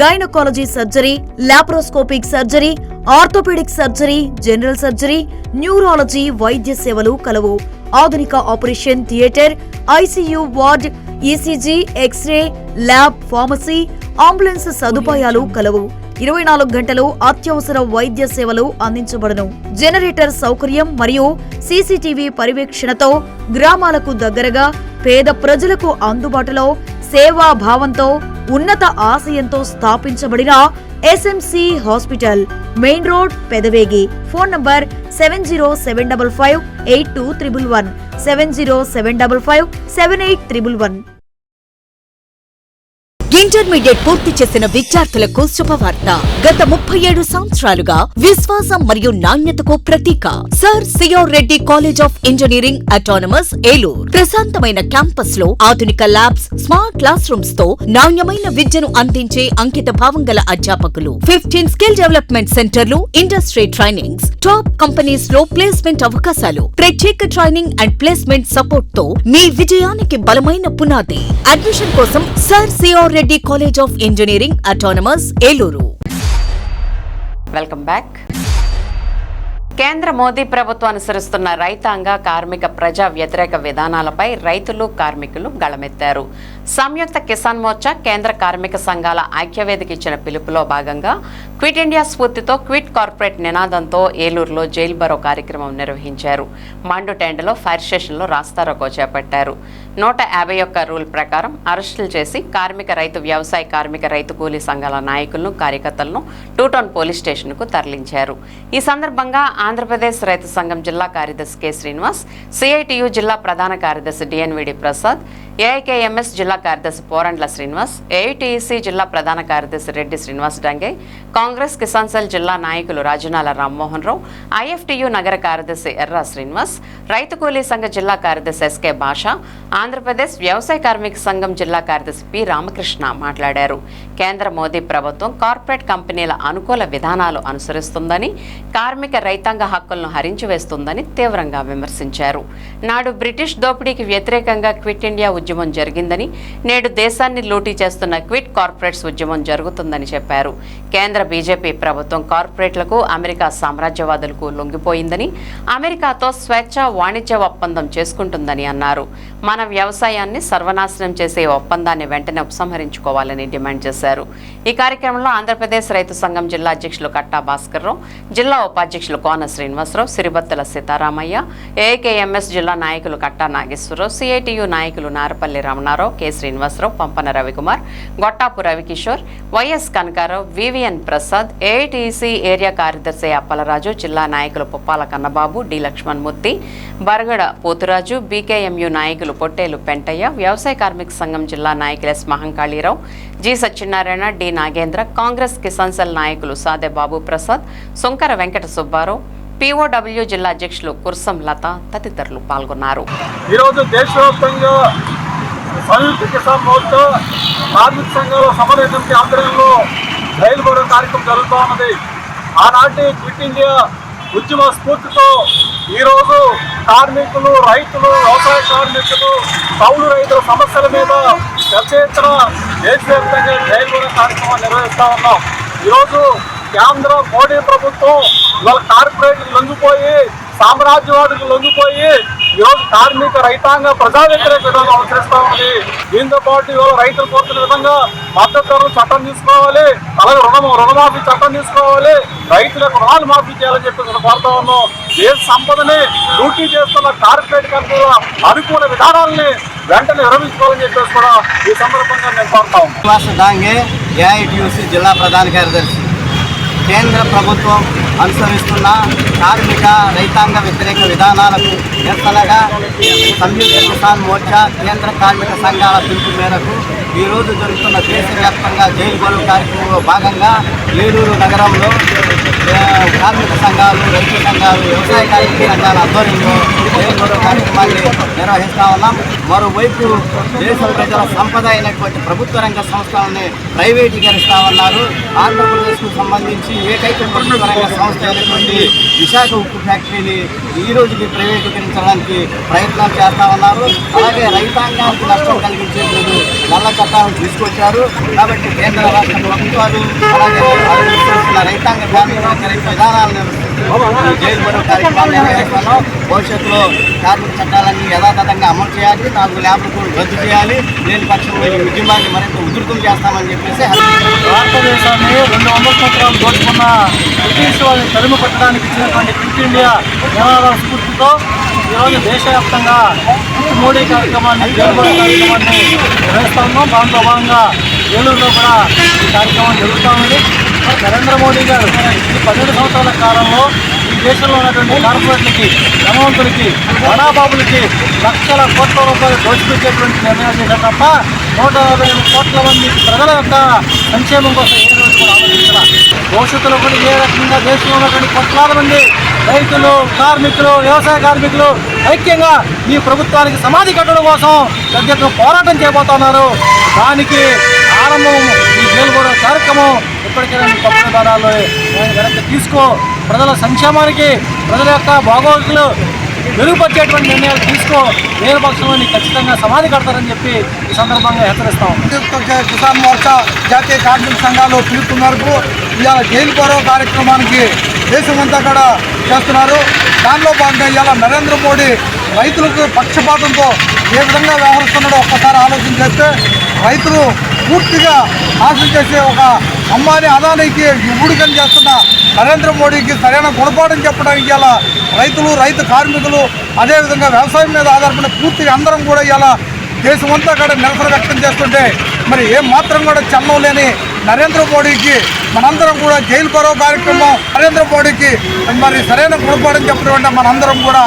gynaecology surgery, laparoscopic surgery, orthopaedic surgery, general surgery, neurology వైద్య సేవలు కలవు. ఆధునిక operation theatre, ICU ward, ECG, X ray, lab, pharmacy, ambulance సదుపాయాలు కలవు. 24 గంటలు అత్యవసర వైద్య సేవలు అందించబడును. జనరేటర్ సౌకర్యం మరియు సీసీటీవీ పర్యవేక్షణతో గ్రామాలకు దగ్గరగా పేద ప్రజలకు అందుబాటులో సేవా భావంతో ఉన్నత ఆశయంతో స్థాపించబడిన SMC hospital, main road, Pedavegi. Phone number 7075582111 7075578111. Intermediate పూర్తి చేసిన విద్యార్థులకు శుభవార్త. గత 37 సంవత్సరాలుగా విశ్వాసం మరియు నాణ్యతకు ప్రతీక sir CR Reddy college of engineering autonomous Eluru. ప్రశాంతమైన క్యాంపస్ లో ఆధునిక ల్యాబ్స్, స్మార్ట్ క్లాస్ రూమ్స్ తో నాణ్యమైన విద్యను అందించే అంకిత భావం గల అధ్యాపకులు. 15 స్కిల్ డెవలప్మెంట్ సెంటర్లు, ఇండస్ట్రీ ట్రైనింగ్స్, టాప్ కంపెనీస్ లో ప్లేస్మెంట్ అవకాశాలు, ప్రత్యేక ట్రైనింగ్ అండ్ ప్లేస్మెంట్ సపోర్ట్ తో మీ విజయానికి బలమైన పునాది. అడ్మిషన్ కోసం sir CR Reddy college of engineering autonomous Eluru. Welcome back. కేంద్ర మోదీ ప్రభుత్వం అనుసరిస్తున్న రైతాంగ, కార్మిక, ప్రజా వ్యతిరేక విధానాలపై రైతులు, కార్మికులు గళమెత్తారు. సంయుక్త కిసాన్ మోర్చా కేంద్ర కార్మిక సంఘాల ఐక్యవేదిక ఇచ్చిన పిలుపులో భాగంగా క్విట్ ఇండియా స్ఫూర్తితో క్విట్ కార్పొరేట్ నినాదంతో ఏలూరులో జైల్ బరో కార్యక్రమం నిర్వహించారు. మండుటెండలో ఫైర్ స్టేషన్లో రాస్తారోకో చేపట్టారు. 151 రూల్ ప్రకారం అరెస్టులు చేసి కార్మిక, రైతు, వ్యవసాయ కార్మిక, రైతు కూలీ సంఘాల నాయకులను, కార్యకర్తలను 2 టౌన్ పోలీస్ స్టేషన్కు తరలించారు. ఈ సందర్భంగా ఆంధ్రప్రదేశ్ రైతు సంఘం జిల్లా కార్యదర్శి కె శ్రీనివాస్, సిఐటియు జిల్లా ప్రధాన కార్యదర్శి డిఎన్విడి ప్రసాద్, ఏఐకేఎంఎస్ జిల్లా కార్యదర్శి పోరండ్ల శ్రీనివాస్, ఏఐటీఈసీ జిల్లా ప్రధాన కార్యదర్శి రెడ్డి శ్రీనివాస్ డంగే, కాంగ్రెస్ కిసాన్ సెల్ జిల్లా నాయకులు రాజనాల రామ్మోహన్ రావు, ఐఎఫ్టియు నగర కార్యదర్శి ఎర్రా శ్రీనివాస్, రైతు కూలీ సంఘ జిల్లా కార్యదర్శి ఎస్కే భాష, ఆంధ్రప్రదేశ్ వ్యవసాయ కార్మిక సంఘం జిల్లా కార్యదర్శి పి రామకృష్ణ మాట్లాడారు. కేంద్ర మోదీ ప్రభుత్వం కార్పొరేట్ కంపెనీల అనుకూల విధానాలు అనుసరిస్తుందని, కార్మిక, రైతాంగ హక్కులను హరించి వేస్తుందని తీవ్రంగా విమర్శించారు. నాడు బ్రిటిష్ దోపిడీకి వ్యతిరేకంగా క్విట్ ఇండియా ఉద్యమం జరిగిందని, నేడు దేశాన్ని లూటీ చేస్తున్న క్విట్ కార్పొరేట్స్ ఉద్యమం జరుగుతుందని చెప్పారు. కేంద్ర బీజేపీ ప్రభుత్వం కార్పొరేట్లకు, అమెరికా సామ్రాజ్యవాదులకు లొంగిపోయిందని, అమెరికాతో స్వేచ్ఛ వాణిజ్య ఒప్పందం చేసుకుంటుందని అన్నారు. మన వ్యవసాయాన్ని సర్వనాశనం చేసే ఒప్పందాన్ని వెంటనే ఉపసంహరించుకోవాలని డిమాండ్ చేశారు. ఈ కార్యక్రమంలో ఆంధ్రప్రదేశ్ రైతు సంఘం జిల్లా అధ్యక్షులు కట్టా భాస్కర్రావు, జిల్లా ఉపాధ్యక్షులు కోన శ్రీనివాసరావు, సిరిబత్తుల సీతారామయ్య, ఏఐకేఎంఎస్ జిల్లా నాయకులు కట్టా నాగేశ్వరరావు, సిఐటియు నాయకులు నారపల్లి రమణారావు, కె శ్రీనివాసరావు, పంపన రవికుమార్, గొట్టాపు రవికిషోర్, వైఎస్ కనకారావు, వివిఎన్ ప్రసాద్, ఏఐటీసీ ఏరియా కార్యదర్శి అప్పలరాజు, జిల్లా నాయకులు పుప్పాల కన్నబాబు, డి లక్ష్మణమూర్తి, బరగడ పోతురాజు, బీకేఎంయు నాయకులు పొట్టేలు పెంటయ్య, వ్యవసాయ కార్మిక సంఘం జిల్లా నాయకులు ఎస్ మహంకాళీరావు, జి సత్యనారాయణ, డి నాగేంద్ర, కాంగ్రెస్ కిసాన్ సెల్ నాయకులు సాదే బాబు ప్రసాద్, సుంకర వెంకట సుబ్బారావు, పిఓడబ్ల్యూ జిల్లా అధ్యక్షులు కుర్సం లత తదితరులు పాల్గొన్నారు. ఈరోజు దేశవ్యాప్తంగా సంయుక్త కిసాన్ మోర్చా కార్మిక సంఘాల సమన్వయ సమితి ఆధ్వర్యంలో రైలు బరో కార్యక్రమం జరుగుతూ ఉన్నది. ఆనాటి క్విట్ ఇండియా ఉద్యమ స్ఫూర్తితో ఈరోజు కార్మికులు, రైతులు, వ్యవసాయ కార్మికులు, కౌలు రైతుల సమస్యల మీద పెద్ద ఎత్తున దేశవ్యాప్తంగా రైలు బరో కార్యక్రమం నిర్వహిస్తూ ఉన్నాం. ఈరోజు కేంద్ర మోడీ ప్రభుత్వం ఇవాళ కార్పొరేట్లకు లొంగిపోయి సామ్రాజ్యవాదులకు లొంగిపోయి ఈరోజు కార్మిక రైతాంగ ప్రజా వ్యతిరేక విధానం అనుసరిస్తా ఉంది. దీంతో పాటు ఇవాళ రైతులు కోరుతున్న విధంగా మద్దతు ధరలు చట్టం తీసుకోవాలి, అలాగే రుణమాఫీ చట్టం తీసుకోవాలి, రైతుల యొక్క రుణాలు మాఫీ చేయాలని చెప్పి కోరుతా ఉన్నాం. దేశ సంపదని లూటీ చేస్తున్న కార్పొరేట్ కంపెనీల అనుకూల విధానాలని వెంటనే విరమించుకోవాలని చెప్పేసి కూడా ఈ సందర్భంగా నేను కోరుతా ఉన్నాం. ఏఐటియుసి జిల్లా ప్రధాన కార్యదర్శి. కేంద్ర ప్రభుత్వం అనుసరిస్తున్న కార్మిక రైతాంగ వ్యతిరేక విధానాలకు నిరసనగా సంయుక్త కిసాన్ మోర్చా కేంద్ర కార్మిక సంఘాల పిలుపు మేరకు ఈరోజు జరుగుతున్న దేశవ్యాప్తంగా జైలు బరువు కార్యక్రమంలో భాగంగా ఏలూరు నగరంలో కార్మిక సంఘాలు, రైతు సంఘాలు, వ్యవసాయ కార్మిక సంఘాల ఆధ్వర్యంలో జైలు బరువు కార్యక్రమాన్ని నిర్వహిస్తా ఉన్నాం. మరోవైపు దేశ ప్రజల సంపద అయినటువంటి ప్రభుత్వ రంగ సంస్థలని ప్రైవేటీకరిస్తా ఉన్నారు. ఆంధ్రప్రదేశ్కు సంబంధించి ఏకైక ప్రభుత్వ రంగ సంస్థ అయినటువంటి విశాఖ ఉక్కు ఫ్యాక్టరీని ఈ రోజుకి ప్రైవేటీకరించడానికి ప్రయత్నాలు చేస్తా ఉన్నారు. అలాగే రైతాంగానికి నష్టం కలిగించేందుకు నల్ల చట్టాలను తీసుకొచ్చారు. కాబట్టి కేంద్ర రాష్ట్ర ప్రభుత్వాలు అలాగే రైతాంగ కార్మిక విధానాలను జైలు బరువు కార్యక్రమాన్ని నిర్వహిస్తున్నాం. భవిష్యత్తులో కార్మిక చట్టాలన్నీ యథాతథంగా అమలు చేయాలి, 4 ల్యాబ్లు కూడా రద్దు చేయాలి. లేని పక్షంలో ఈ ఉద్యమాన్ని మరింత ఉధృతం చేస్తామని చెప్పేసి భారతదేశాన్ని 200 సంవత్సరాలు దోచుకున్న బ్రిటిష్ వాళ్ళని తరిమి పట్టడానికి ఇచ్చినటువంటి క్విట్ ఇండియా నినాదాల స్ఫూర్తితో ఈరోజు దేశవ్యాప్తంగా మోడీ కార్యక్రమాన్ని జైలు బరువు కార్యక్రమాన్ని నిర్వహిస్తా ఉన్నాం. దాంట్లో భాగంగా ఏలూరులో కూడా ఈ కార్యక్రమం జరుగుతూ ఉంది. నరేంద్ర మోడీ గారు ఈ 12 సంవత్సరాల కాలంలో ఈ దేశంలో ఉన్నటువంటి కార్పొరేట్లకి, ధనవంతులకి, బడాబాబులకి లక్షల కోట్ల రూపాయలు దోచిపెట్టేటువంటి నిర్ణయాలు చేశారు తప్ప 150 కోట్ల మంది ప్రజల యొక్క సంక్షేమం కోసం ఏ రోజు కూడా ఆలోచించాలి. భవిష్యత్తులో కూడా ఏ రకంగా దేశంలో ఉన్నటువంటి కోట్లాది మంది రైతులు, కార్మికులు, వ్యవసాయ కార్మికులు ఐక్యంగా ఈ ప్రభుత్వానికి సమాధి కట్టడం కోసం పెద్ద ఎత్తున పోరాటం చేయబోతున్నారు. దానికి ఆరంభం ఈ జైలు బరువు కార్యక్రమం. ఇప్పటికైనా తప్పు విధానాల్లో వెనక్కి తీసుకో, ప్రజల సంక్షేమానికి, ప్రజల యొక్క బాగోగులు మెరుగుపరిచేటువంటి నిర్ణయాలు తీసుకో, లేని పక్షంలో నీకు ఖచ్చితంగా సమాధి కడతారని చెప్పి ఈ సందర్భంగా హెచ్చరిస్తాం. కిసాన్ మోర్చా జాతీయ కార్మిక సంఘాలు పిలుపు మేరకు ఇవాళ జైలు బరువు కార్యక్రమానికి దేశమంతా కూడా చేస్తున్నారు. దానిలో భాగంగా ఇవాళ నరేంద్ర మోడీ రైతులకు పక్షపాతంతో ఏ విధంగా వ్యవహరిస్తున్నాడో ఒక్కసారి ఆలోచన చేస్తే రైతులు పూర్తిగా నాశనం చేసే ఒక అంబానీ అదానికి ఊడికం చేస్తున్న నరేంద్ర మోడీకి సరైన గుణపాఠం చెప్పడానికి ఇలా రైతులు, రైతు కార్మికులు, అదేవిధంగా వ్యవసాయం మీద ఆధారపడిన పూర్తిగా అందరం కూడా ఇలా దేశమంతా కూడా నిరసన వ్యక్తం చేస్తుంటే మరి ఏం మాత్రం కూడా చలనం లేని నరేంద్ర మోడీకి మనందరం కూడా జైలు బరువు కార్యక్రమం నరేంద్ర మోడీకి మరి సరైన గుణపాఠం చెప్పడం అంటే మనందరం కూడా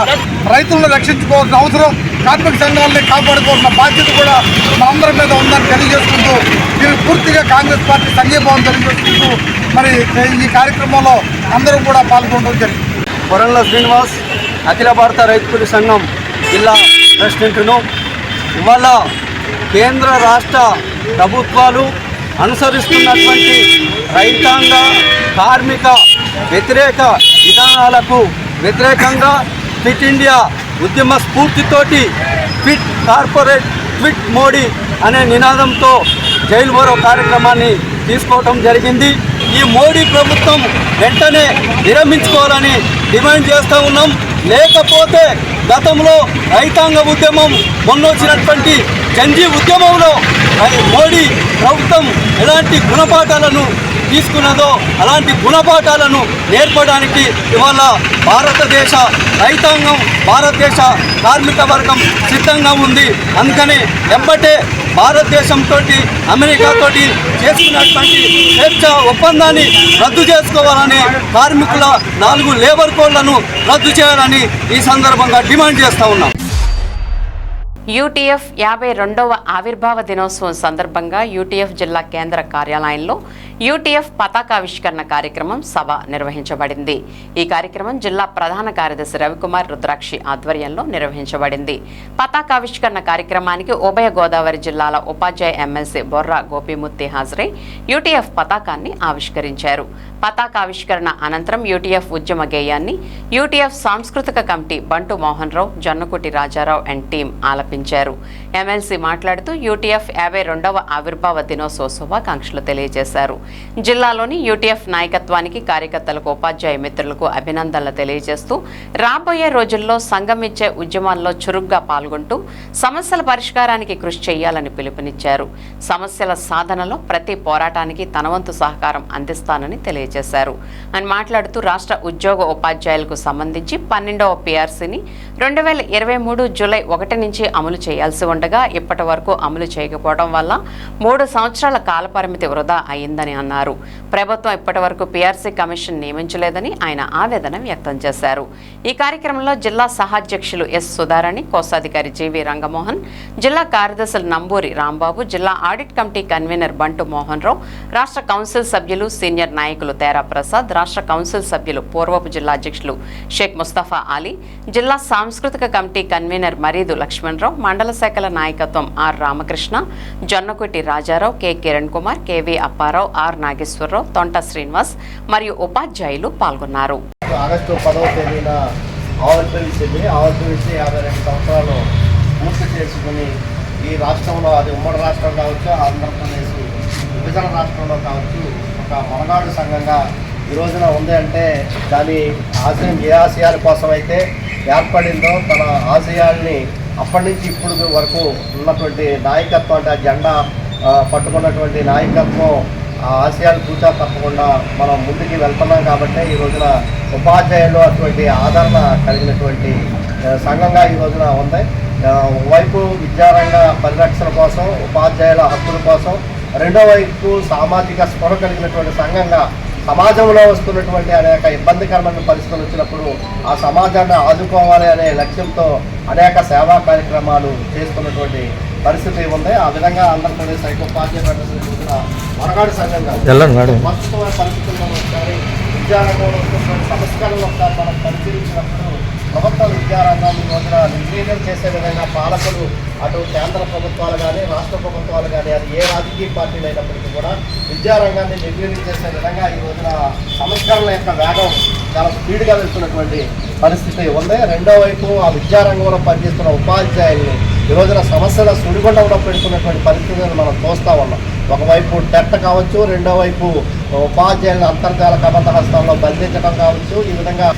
రైతులను రక్షించుకోవాల్సిన అవసరం, కార్మిక సంఘాలని కాపాడుకోవాల్సిన బాధ్యత కూడా మనందరి మీద ఉందని తెలియజేసుకుంటూ దీనికి పూర్తిగా కాంగ్రెస్ పార్టీ సంఘీభావం తెలియజేసుకుంటూ మరి ఈ కార్యక్రమంలో అందరూ కూడా పాల్గొనడం జరిగింది. కొరంల శ్రీనివాస్, అఖిల భారత రైతు కూలీ సంఘం జిల్లా ప్రెసిడెంట్ను. ఇవాళ కేంద్ర రాష్ట్ర ప్రభుత్వాలు అనుసరిస్తున్నటువంటి రైతాంగ కార్మిక వ్యతిరేక విధానాలకు వ్యతిరేకంగా క్విట్ ఇండియా ఉద్యమ స్ఫూర్తితోటి క్విట్ కార్పొరేట్, క్విట్ మోడీ అనే నినాదంతో జైలు బరువు కార్యక్రమాన్ని తీసుకోవటం జరిగింది. ఈ మోడీ ప్రభుత్వం వెంటనే విరమించుకోవాలని డిమాండ్ చేస్తూ ఉన్నాం. లేకపోతే గతంలో రైతాంగ ఉద్యమం, మొన్నొచ్చినటువంటి జంజీ ఉద్యమంలో మోడీ ప్రభుత్వం ఎలాంటి గుణపాఠాలను తీసుకున్నదో అలాంటి గుణపాఠాలను నేర్పడానికి ఇవాళ భారతదేశ రైతాంగం, భారతదేశ కార్మిక వర్గం సిద్ధంగా ఉంది. అందుకని వెంబటే భారతదేశంతో అమెరికాతో చేసుకున్నటువంటి స్వేచ్ఛ ఒప్పందాన్ని రద్దు చేసుకోవాలని, కార్మికుల 4 లేబర్ కోడ్లను రద్దు చేయాలని ఈ సందర్భంగా డిమాండ్ చేస్తూ ఉన్నాం. యూటీఎఫ్ 52వ ఆవిర్భావ దినోత్సవం సందర్భంగా యూటీఎఫ్ జిల్లా కేంద్ర కార్యాలయంలో యూటీఎఫ్ పతాకావిష్కరణ కార్యక్రమం సభ నిర్వహించబడింది. ఈ కార్యక్రమం జిల్లా ప్రధాన కార్యదర్శి రవికుమార్ రుద్రాక్షి ఆధ్వర్యంలో నిర్వహించబడింది. పతాకావిష్కరణ కార్యక్రమానికి ఉభయ గోదావరి జిల్లాల ఉపాధ్యాయ ఎమ్మెల్సీ బొర్రా గోపిమూర్తి హాజరై యూటీఎఫ్ పతాకాన్ని ఆవిష్కరించారు. పతాకావిష్కరణ అనంతరం యూటీఎఫ్ ఉద్యమ గేయాన్ని యూటీఎఫ్ సాంస్కృతిక committee Bantu Mohan Rao, Jonnakuti Raja Rao and team ఆలపించారు. ఎమ్మెల్సీ మాట్లాడుతూ యూటీఎఫ్ 52వ ఆవిర్భావ దినోత్సవ శుభాకాంక్షలు తెలియజేశారు. జిల్లాలోని యూటీఎఫ్ నాయకత్వానికి, కార్యకర్తలకు, ఉపాధ్యాయ మిత్రులకు అభినందనలు తెలియజేస్తూ రాబోయే రోజుల్లో సంఘం ఇచ్చే ఉద్యమాల్లో చురుగ్గా పాల్గొంటూ సమస్యల పరిష్కారానికి కృషి చేయాలని పిలుపునిచ్చారు. సమస్యల సాధనలో ప్రతి పోరాటానికి తన వంతు సహకారం అందిస్తానని తెలియజేశారు. ఆయన మాట్లాడుతూ రాష్ట్ర ఉద్యోగ ఉపాధ్యాయులకు సంబంధించి 12వ PRCని 2023 జూలై 1 నుంచి అమలు చేయాల్సి ఉండగా ఇప్పటి వరకు అమలు చేయకపోవడం వల్ల 3 సంవత్సరాల కాలపరిమితి వృధా అయిందని అన్నారు. ప్రభుత్వం ఇప్పటి వరకు PRC కమిషన్ నియమించలేదని ఆయన ఆవేదన వ్యక్తం చేశారు. ఈ కార్యక్రమంలో జిల్లా సహాధ్యక్షులు ఎస్ సుధారాణి, కోశాధికారి జీవి రంగమోహన్, జిల్లా కార్యదర్శులు నంబూరి రాంబాబు, జిల్లా ఆడిట్ కమిటీ కన్వీనర్ బంటు మోహన్ రావు, రాష్ట్ర కౌన్సిల్ సభ్యులు, సీనియర్ నాయకులు తేరా ప్రసాద్, రాష్ట్ర కౌన్సిల్ సభ్యులు పూర్వపు జిల్లా అధ్యక్షులు షేక్ ముస్తఫా అలీ, జిల్లా సాంస్కృతిక కమిటీ కన్వీనర్ మరీదు లక్ష్మణరావు, మండల శాఖల నాయకత్వం R Ramakrishna, Jonnakuti Rajarao, K Kiran Kumar, KV Apparao, R Nageswararao, Tonta Srinivas మరియు ఉపాధ్యాయులు పాల్గొన్నారు. ఆగస్టు 10వ తేదీన ఆవిర్భవించింది. 52 సంవత్సరాలు పూర్తి చేసుకుని ఈ రాష్ట్రంలో, అది ఉమ్మడి రాష్ట్రం కావచ్చు, ఆంధ్రప్రదేశ్ విభజన రాష్ట్రంలో కావచ్చు, ఒక మనగాడు సంఘంగా ఈ రోజున ఉంది అంటే దాని ఆశయం ఏ ఆశయాల కోసం అయితే ఏర్పడిందో తన ఆశయాల్ని అప్పటి నుంచి ఇప్పుడు వరకు ఉన్నటువంటి నాయకత్వం, అంటే ఆ జెండా పట్టుకున్నటువంటి నాయకత్వం ఆ ఆశయాలు చూచా తప్పకుండా మనం ముందుకు వెళ్తున్నాం. కాబట్టి ఈ రోజున ఉపాధ్యాయులు అటువంటి ఆదరణ కలిగినటువంటి సంఘంగా ఈ రోజున ఉంది. ఒకవైపు విద్యారంగ పరిరక్షణ కోసం, ఉపాధ్యాయుల హక్కుల కోసం, రెండో వైపు సామాజిక స్పృహ కలిగినటువంటి సంఘంగా సమాజంలో వస్తున్నటువంటి అనేక ఇబ్బందికరమైన పరిస్థితులు వచ్చినప్పుడు ఆ సమాజాన్ని ఆదుకోవాలి అనే లక్ష్యంతో అనేక సేవా కార్యక్రమాలు చేస్తున్నటువంటి పరిస్థితి ఉంది. ఆ విధంగా ఆంధ్రప్రదేశ్ ఐక్యోపాధ్యాయ మనగాడు సంఘంగా ప్రస్తుతమైన పరిస్థితుల్లో ఒకసారి విద్యారంగంలో వస్తున్నటువంటి సంస్కరణలు ఒకసారి మనం పరిశీలించినప్పుడు ప్రభుత్వ విద్యారంగం ఈ రోజున నిర్వీర్యం చేసే విధంగా పాలకులు అటు కేంద్ర ప్రభుత్వాలు కానీ, రాష్ట్ర ప్రభుత్వాలు కానీ, అది ఏ రాజకీయ పార్టీలు అయినప్పటికీ కూడా విద్యారంగాన్ని నిర్వీర్యం చేసే విధంగా ఈ రోజున సంస్కరణల యొక్క వేగం చాలా స్పీడ్గా వెళ్తున్నటువంటి పరిస్థితి ఉంది. రెండో వైపు ఆ విద్యారంగంలో పనిచేస్తున్న ఉపాధ్యాయుల్ని ఈ రోజున సమస్యల సుడిగుండంలో పెడుతున్నటువంటి పరిస్థితులను మనం చూస్తూ ఉన్నాం. ఒకవైపు టెట్ కావచ్చు, రెండో వైపు ఉపాధ్యాయులను అంతర్జాల కబంధ హస్తాల్లో బంధించడం కావచ్చు. ఈ విధంగా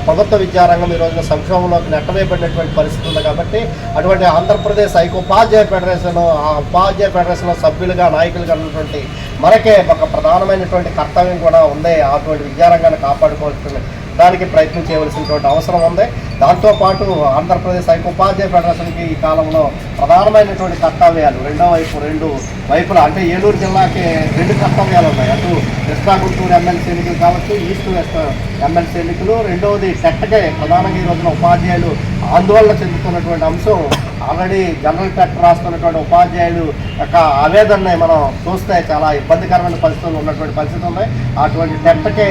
ప్రభుత్వ విద్యారంగం ఈ రోజున సంక్షోభంలోకి నెట్టవేయబడినటువంటి పరిస్థితి ఉంది. కాబట్టి అటువంటి ఆంధ్రప్రదేశ్ ఉపాధ్యాయ ఫెడరేషన్, ఆ ఉపాధ్యాయ ఫెడరేషన్లో సభ్యులుగా, నాయకులుగా ఉన్నటువంటి మనకే ఒక ప్రధానమైనటువంటి కర్తవ్యం కూడా ఉంది. అటువంటి విద్యారంగాన్ని కాపాడుకోవాల్సిన దానికి ప్రయత్నం చేయవలసినటువంటి అవసరం ఉంది. దాంతోపాటు ఆంధ్రప్రదేశ్ ఉపాధ్యాయ ఫెడరేషన్కి ఈ కాలంలో ప్రధానమైనటువంటి కర్తవ్యాలు రెండు వైపులా, అంటే ఏలూరు జిల్లాకి 2 కర్తవ్యాలు ఉన్నాయి. అటు కృష్ణా గుంటూరు ఎమ్మెల్సీ ఎన్నికలు కావచ్చు, ఈస్ట్ వెస్ట్ ఎమ్మెల్సీ ఎన్నికలు. రెండవది టెట్కే ప్రధానంగా ఈ రోజున ఉపాధ్యాయులు ఆందోళన చెందుతున్నటువంటి అంశం. ఆల్రెడీ జనరల్ టెట్ రాస్తున్నటువంటి ఉపాధ్యాయులు యొక్క ఆవేదనని మనం చూస్తే చాలా ఇబ్బందికరమైన పరిస్థితులు ఉన్నటువంటి పరిస్థితి ఉన్నాయి. అటువంటి టెట్కే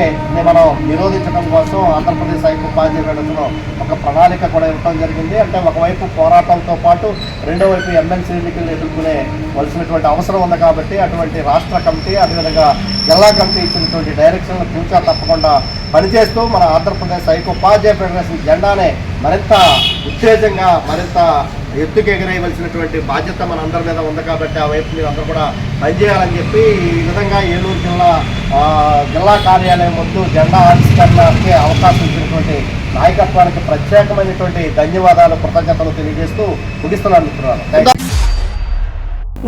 మనం నిరోధించడం కోసం ఆంధ్రప్రదేశ్ ఉపాధ్యాయ ఫెడరేషన్ ఒక ప్రణాళిక కూడా ఇవ్వడం జరిగింది. అంటే ఒకవైపు పోరాటంతో పాటు రెండో వైపు ఎమ్మెల్సీ ఎన్నికలు ఎదుర్కొనే వలసినటువంటి అవసరం ఉంది. కాబట్టి అటువంటి రాష్ట్ర కమిటీ, అదేవిధంగా జిల్లా కమిటీ ఇచ్చినటువంటి డైరెక్షన్లు పూర్తిగా తప్పకుండా పనిచేస్తూ మన ఆంధ్రప్రదేశ్ ఉపాధ్యాయ ఫెడరేషన్ జెండానే మరింత ఉత్తేజంగా, మరింత ఎత్తుకు ఎగరేయవలసినటువంటి బాధ్యత మన అందరి మీద ఉంది. కాబట్టి ఆ వైపు మీరు అందరూ కూడా పనిచేయాలని చెప్పి ఈ విధంగా ఏలూరు జిల్లా కార్యాలయం ముందు జెండా ఆవిష్కరణకి అవకాశం ఇచ్చినటువంటి నాయకత్వానికి ప్రత్యేకమైనటువంటి ధన్యవాదాలు, కృతజ్ఞతలు తెలియజేస్తూ ముగిస్తున్నాను మిత్రులారా.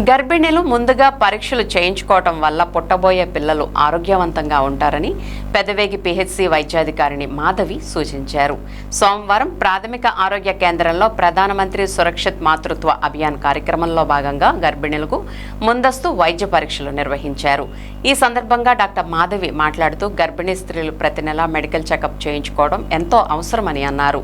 గర్భిణీలు ముందుగా పరీక్షలు చేయించుకోవటం వల్ల పుట్టబోయే పిల్లలు ఆరోగ్యవంతంగా ఉంటారని పెదవేగి పిహెచ్సి వైద్యాధికారిణి మాధవి సూచించారు. సోమవారం ప్రాథమిక ఆరోగ్య కేంద్రంలో ప్రధానమంత్రి సురక్షిత్ మాతృత్వ అభియాన్ కార్యక్రమంలో భాగంగా గర్భిణీలకు ముందస్తు వైద్య పరీక్షలు నిర్వహించారు. ఈ సందర్భంగా డాక్టర్ మాధవి మాట్లాడుతూ గర్భిణీ స్త్రీలు ప్రతి నెలా మెడికల్ చెకప్ చేయించుకోవడం ఎంతో అవసరమని అన్నారు.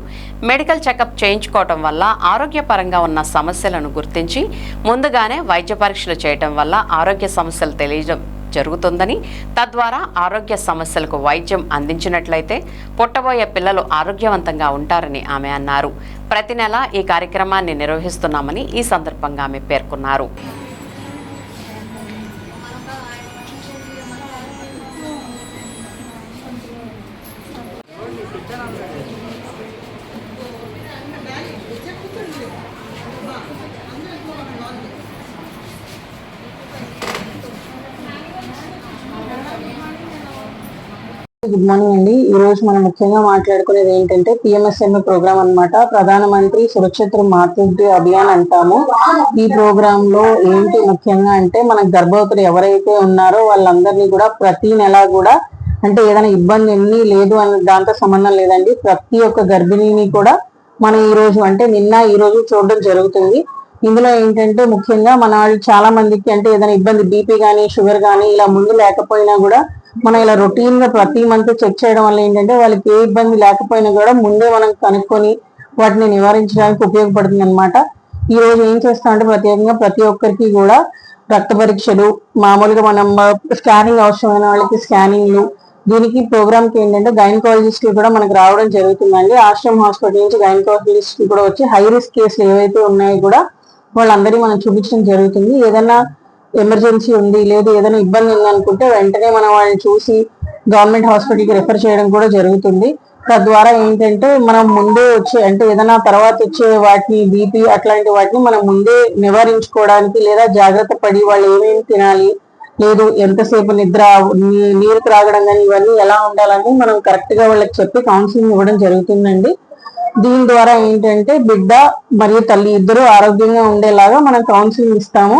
మెడికల్ చెకప్ చేయించుకోవడం వల్ల ఆరోగ్యపరంగా ఉన్న సమస్యలను గుర్తించి ముందుగానే వైద్య పరీక్షలు చేయటం వల్ల ఆరోగ్య సమస్యలు తెలియజేయడం జరుగుతుందని, తద్వారా ఆరోగ్య సమస్యలకు వైద్యం అందించినట్లయితే పుట్టబోయే పిల్లలు ఆరోగ్యవంతంగా ఉంటారని ఆమె అన్నారు. ప్రతి నెల ఈ కార్యక్రమాన్ని నిర్వహిస్తున్నామని ఈ సందర్భంగా ఆమె పేర్కొన్నారు. గుడ్ మార్నింగ్ అండి. ఈ రోజు మనం ముఖ్యంగా మాట్లాడుకునేది ఏంటంటే పిఎంఎస్ఎంఏ ప్రోగ్రామ్ అన్నమాట. ప్రధానమంత్రి సురక్షిత మాతృత్వ అభియాన్ అంటాము. ఈ ప్రోగ్రామ్ లో ఏంటి ముఖ్యంగా అంటే మన గర్భవతులు ఎవరైతే ఉన్నారో వాళ్ళందరినీ కూడా ప్రతి నెల కూడా అంటే ఏదైనా ఇబ్బంది ఎన్ని లేదు అని దాంతో సంబంధం లేదండి. ప్రతి ఒక్క గర్భిణిని కూడా మనం ఈ రోజు అంటే నిన్న ఈ రోజు చూడడం జరుగుతుంది. ఇందులో ఏంటంటే ముఖ్యంగా మన వాళ్ళు చాలా మందికి అంటే ఏదైనా ఇబ్బంది బీపీ కానీ షుగర్ కానీ ఇలా ముందు లేకపోయినా కూడా మనం ఇలా రొటీన్ గా ప్రతి మంత్ చెక్ చేయడం వల్ల ఏంటంటే వాళ్ళకి ఏ ఇబ్బంది లేకపోయినా కూడా ముందే మనం కనుక్కొని వాటిని నివారించడానికి ఉపయోగపడుతుంది అనమాట. ఈ రోజు ఏం చేస్తామంటే ప్రత్యేకంగా ప్రతి ఒక్కరికి కూడా రక్త పరీక్షలు, మామూలుగా మనం స్కానింగ్ అవసరమైన వాళ్ళకి స్కానింగ్లు, దీనికి ప్రోగ్రామ్ కి ఏంటంటే గైనకాలజిస్టులు కూడా మనకు రావడం జరుగుతుందండి. ఆశ్రమ్ హాస్పిటల్ నుంచి గైనకాలజిస్టులు కూడా వచ్చి హై రిస్క్ కేసులు ఏవైతే ఉన్నాయో కూడా వాళ్ళందరినీ మనం చూపించడం జరుగుతుంది. ఏదైనా ఎమర్జెన్సీ ఉంది లేదు ఏదైనా ఇబ్బంది ఉంది అనుకుంటే వెంటనే మనం వాళ్ళని చూసి గవర్నమెంట్ హాస్పిటల్కి రిఫర్ చేయడం కూడా జరుగుతుంది. తద్వారా ఏంటంటే మనం ముందే వచ్చే అంటే ఏదైనా తర్వాత వచ్చే వాటిని బీపీ అట్లాంటి వాటిని మనం ముందే నివారించుకోవడానికి లేదా జాగ్రత్త పడి వాళ్ళు ఏమేమి తినాలి లేదు ఎంతసేపు నిద్ర నీరు త్రాగడం కానీ ఇవన్నీ ఎలా ఉండాలని మనం కరెక్ట్ గా వాళ్ళకి చెప్పి కౌన్సిలింగ్ ఇవ్వడం జరుగుతుందండి. దీని ద్వారా ఏంటంటే బిడ్డ మరియు తల్లి ఇద్దరు ఆరోగ్యంగా ఉండేలాగా మనం కౌన్సిలింగ్ ఇస్తాము.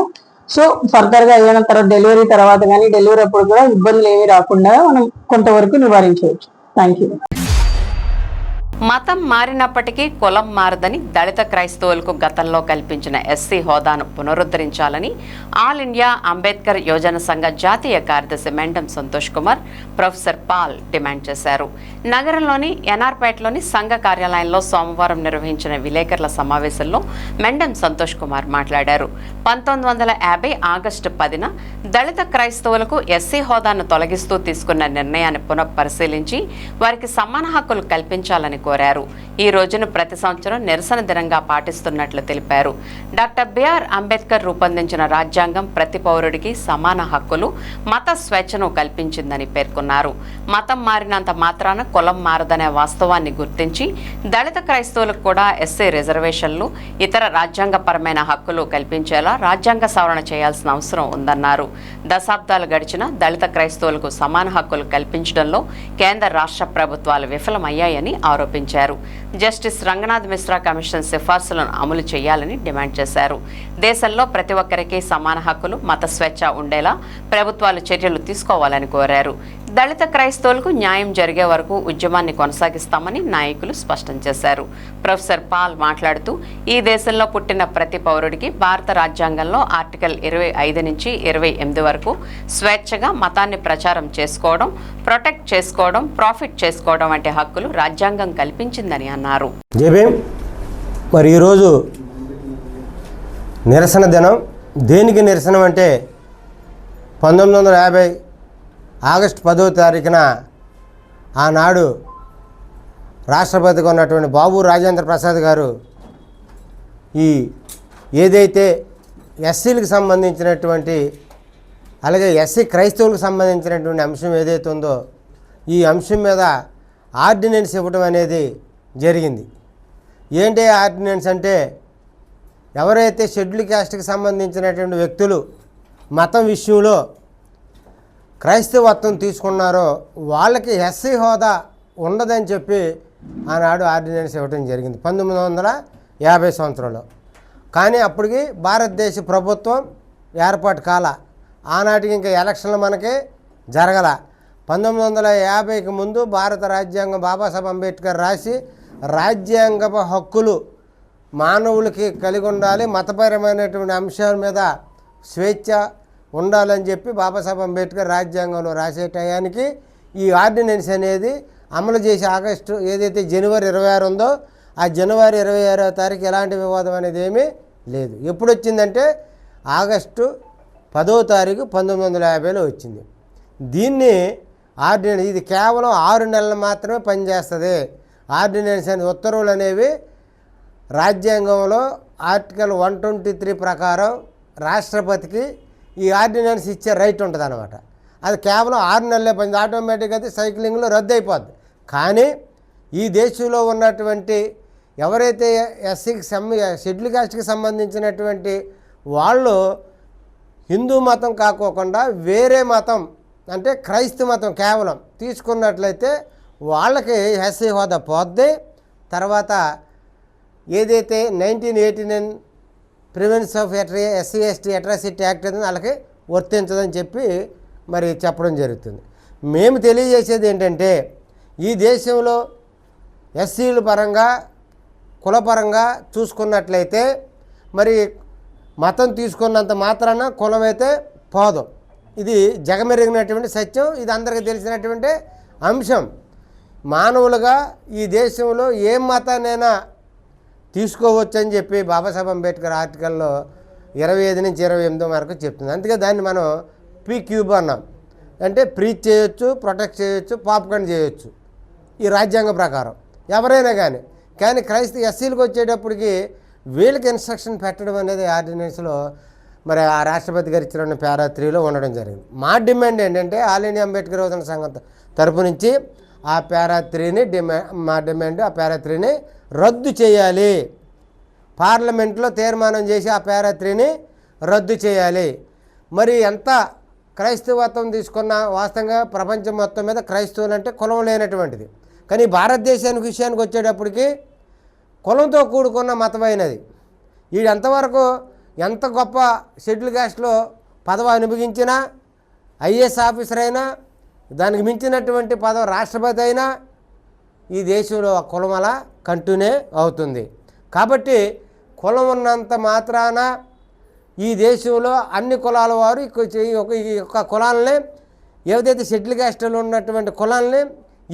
సో ఫర్దర్ గా ఏదైనా తర్వాత డెలివరీ తర్వాత కానీ డెలివరీ అప్పుడు కూడా ఇబ్బందులు ఏమీ రాకుండా మనం కొంతవరకు నివారించవచ్చు. Thank you. మతం మారినప్పటికీ కులం మారదని దళిత క్రైస్తవులకు గతంలో కల్పించిన ఎస్సీ హోదాను పునరుద్ధరించాలని ఆల్ ఇండియా అంబేద్కర్ యోజన సంఘ జాతీయ కార్యదర్శి Mendam Santosh Kumar, professor Paul demand చేశారు. నగరంలోని ఎన్ఆర్పేటలోని సంఘ కార్యాలయంలో సోమవారం నిర్వహించిన విలేకరుల సమావేశంలో మెండం సంతోష్ కుమార్ మాట్లాడారు. 1950 ఆగస్టు 10న దళిత క్రైస్తవులకు ఎస్సీ హోదాను తొలగిస్తూ తీసుకున్న నిర్ణయాన్ని పునఃపరిశీలించి వారికి సమాన హక్కులు కల్పించాలని కోరారు. ఈ రోజును ప్రతి సంవత్సరం నిరసన దినంగా పాటిస్తున్నట్లు తెలిపారు. డాక్టర్ బిఆర్ అంబేద్కర్ రూపొందించిన రాజ్యాంగం ప్రతి పౌరుడికి సమాన హక్కులు, మత స్వేచ్ఛను కల్పించిందని పేర్కొన్నారు. మతం మారినంత మాత్రాన కులం మారదనే వాస్తవాన్ని గుర్తించి దళిత క్రైస్తవులకు కూడా ఎస్సీ రిజర్వేషన్లు, ఇతర రాజ్యాంగపరమైన హక్కులు కల్పించేలా రాజ్యాంగ సవరణ చేయాల్సిన అవసరం ఉందన్నారు. దశాబ్దాలు గడిచినా దళిత క్రైస్తవులకు సమాన హక్కులు కల్పించడంలో కేంద్ర రాష్ట్ర ప్రభుత్వాలు విఫలమయ్యాయని ఆరోపించారు. జస్టిస్ రంగనాథ్ మిశ్రా కమిషన్ సిఫార్సులను అమలు చేయాలని డిమాండ్ చేశారు. దేశంలో ప్రతి ఒక్కరికి సమాన హక్కులు, మత స్వేచ్ఛ ఉండేలా ప్రభుత్వాలు చర్యలు తీసుకోవాలని కోరారు. దళిత క్రైస్తవులకు న్యాయం జరిగే వరకు ఉద్యమాన్ని కొనసాగిస్తామని నాయకులు స్పష్టం చేశారు. ప్రొఫెసర్ పాల్ మాట్లాడుతూ ఈ దేశంలో పుట్టిన ప్రతి పౌరుడికి భారత రాజ్యాంగంలో ఆర్టికల్ 25 నుంచి 28 వరకు స్వేచ్ఛగా మతాన్ని ప్రచారం చేసుకోవడం, ప్రొటెక్ట్ చేసుకోవడం, ప్రాఫిట్ చేసుకోవడం వంటి హక్కులు రాజ్యాంగం కల్పించిందని అన్నారు. మరి ఈరోజు నిరసన దినం. దేనికి నిరసన అంటే 1950 ఆగస్టు 10వ తారీఖున ఆనాడు రాష్ట్రపతిగా ఉన్నటువంటి బాబు రాజేంద్ర ప్రసాద్ గారు ఈ ఏదైతే ఎస్సీలకు సంబంధించినటువంటి అలాగే ఎస్సీ క్రైస్తవులకు సంబంధించినటువంటి అంశం ఏదైతే ఉందో ఈ అంశం మీద ఆర్డినెన్స్ ఇవ్వడం అనేది జరిగింది. ఏంటి ఆర్డినెన్స్ అంటే ఎవరైతే షెడ్యూల్ క్యాస్ట్కి సంబంధించినటువంటి వ్యక్తులు మతం విషయంలో క్రైస్తవత్వం తీసుకున్నారో వాళ్ళకి ఎస్సీ హోదా ఉండదని చెప్పి ఆనాడు ఆర్డినెన్స్ ఇవ్వడం జరిగింది 1950 సంవత్సరంలో. కానీ అప్పటికి భారతదేశ ప్రభుత్వం ఏర్పాటు కాల, ఆనాటికి ఇంకా ఎలక్షన్లు మనకి జరగల. 1950కి ముందు భారత రాజ్యాంగం బాబాసాహెబ్ అంబేద్కర్ రాసి రాజ్యాంగ హక్కులు మానవులకి కలిగి ఉండాలి, మతపరమైనటువంటి అంశాల మీద స్వేచ్ఛ ఉండాలని చెప్పి బాబాసాహెబ్ అంబేద్కర్ రాజ్యాంగంలో రాసే టయానికి ఈ ఆర్డినెన్స్ అనేది అమలు చేసి ఆగస్టు ఏదైతే జనవరి 26 ఉందో ఆ జనవరి 26వ తారీఖు ఎలాంటి వివాదం అనేది ఏమీ లేదు. ఎప్పుడు వచ్చిందంటే ఆగస్టు 10వ తారీఖు 1950లో వచ్చింది. దీన్ని ఆర్డినెన్స్ ఇది కేవలం 6 నెలలు మాత్రమే పనిచేస్తుంది. ఆర్డినెన్స్ అనే ఉత్తర్వులు అనేవి రాజ్యాంగంలో ఆర్టికల్ 123 ప్రకారం రాష్ట్రపతికి ఈ ఆర్డినెన్స్ ఇచ్చే రైట్ ఉంటుంది అన్నమాట. అది కేవలం 6 నెలలే పని, ఆటోమేటిక్గా అది సైక్లింగ్లో రద్దు అయిపోద్ది. కానీ ఈ దేశంలో ఉన్నటువంటి ఎవరైతే ఎస్సీకి షెడ్యూల్ కాస్ట్కి సంబంధించినటువంటి వాళ్ళు హిందూ మతం కాకోకుండా వేరే మతం అంటే క్రైస్తవ మతం కేవలం తీసుకున్నట్లయితే వాళ్ళకి ఎస్సీ హోదా పోద్ది. తర్వాత ఏదైతే 1989 prevention of SC ST atrocity act అనేది వాళ్ళకి వర్తించదని చెప్పి మరి చెప్పడం జరుగుతుంది. మేము తెలియజేసేది ఏంటంటే ఈ దేశంలో ఎస్సీల పరంగా కులపరంగా చూసుకున్నట్లయితే మరి మతం తీసుకున్నంత మాత్రాన కులం అయితే పోదు. ఇది జగమెరిగినటువంటి సత్యం, ఇది అందరికీ తెలిసినటువంటి అంశం. మానవులుగా ఈ దేశంలో ఏ మతాన్నైనా తీసుకోవచ్చు అని చెప్పి బాబాసాహెబ్ అంబేద్కర్ ఆర్టికల్లో 25 నుంచి 28 వరకు చెప్తుంది. అందుకే దాన్ని మనం PQ అన్నాం. అంటే ప్రీచ్ చేయొచ్చు, ప్రొటెక్ట్ చేయొచ్చు, పాప్కార్న్ చేయొచ్చు ఈ రాజ్యాంగ ప్రకారం ఎవరైనా కానీ క్రైస్తవ ఎస్సీలకు వచ్చేటప్పటికి వీళ్ళకి ఇన్స్ట్రక్షన్ పెట్టడం అనేది ఆర్డినెన్స్లో మరి ఆ రాష్ట్రపతి గారు ఇచ్చిన పారా 3లో ఉండడం జరిగింది. మా డిమాండ్ ఏంటంటే ఆల్ ఇండియా అంబేద్కర్ యువజన సంఘం తరపు నుంచి ఆ పారా 3ని మా డిమాండ్ ఆ పారా 3ని రద్దు చేయాలి. పార్లమెంట్లో తీర్మానం చేసి ఆ పారా 3ని రద్దు చేయాలి. మరి ఎంత క్రైస్తవత్వం తీసుకున్న వాస్తవంగా ప్రపంచం మొత్తం మీద క్రైస్తవులు అంటే కులం లేనటువంటిది. కానీ భారతదేశానికి విషయానికి వచ్చేటప్పటికి కులంతో కూడుకున్న మతమైనది. వీడు ఎంతవరకు ఎంత గొప్ప షెడ్యూల్ కాస్ట్లో పదవి అనుభవించినా, ఐఏఎస్ ఆఫీసర్ అయినా, దానికి మించినటువంటి పదవి రాష్ట్రపతి అయినా ఈ దేశంలో కులం అలా కంటిన్యూ అవుతుంది. కాబట్టి కులం ఉన్నంత మాత్రాన ఈ దేశంలో అన్ని కులాల వారు ఈ యొక్క కులాలని ఏదైతే షెడ్యూల్ కాస్ట్లో ఉన్నటువంటి కులాలని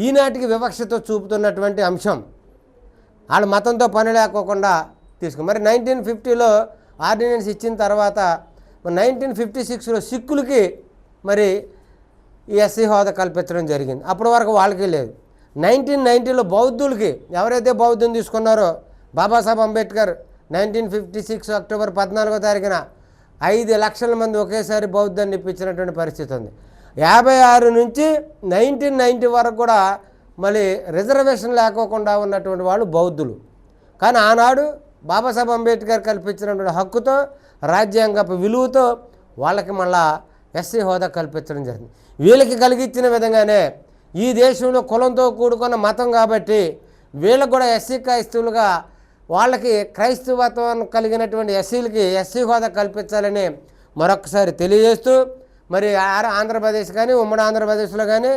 ఈనాటికి వివక్షతో చూపుతున్నటువంటి అంశం వాళ్ళ మతంతో పని లేకోకుండా మరి 1950లో ఆర్డినెన్స్ ఇచ్చిన తర్వాత 1956లో సిక్కులకి మరి ఈ ఎస్సీ హోదా కల్పించడం జరిగింది. అప్పటి వరకు వాళ్ళకి లేదు. 1990లో బౌద్ధులకి ఎవరైతే బౌద్ధం తీసుకున్నారో బాబాసాహెబ్ అంబేద్కర్ 1956 అక్టోబర్ 14వ తారీఖున 5 లక్షల మంది ఒకేసారి బౌద్ధాన్ని ఇప్పించినటువంటి పరిస్థితి ఉంది. 56 నుంచి 1990 వరకు కూడా మళ్ళీ రిజర్వేషన్ లేకోకుండా ఉన్నటువంటి వాళ్ళు బౌద్ధులు. కానీ ఆనాడు బాబాసాహెబ్ అంబేద్కర్ కల్పించినటువంటి హక్కుతో రాజ్యాంగపు విలువతో వాళ్ళకి మళ్ళా ఎస్సీ హోదా కల్పించడం జరిగింది. వీళ్ళకి కలిగించిన విధంగానే ఈ దేశంలో కులంతో కూడుకున్న మతం కాబట్టి వీళ్ళకు కూడా ఎస్సీ క్రైస్తవులుగా వాళ్ళకి క్రైస్తవత్వం కలిగినటువంటి ఎస్సీలకి ఎస్సీ హోదా కల్పించాలని మరొకసారి తెలియజేస్తూ మరి ఆంధ్రప్రదేశ్ కానీ ఉమ్మడి ఆంధ్రప్రదేశ్లో కానీ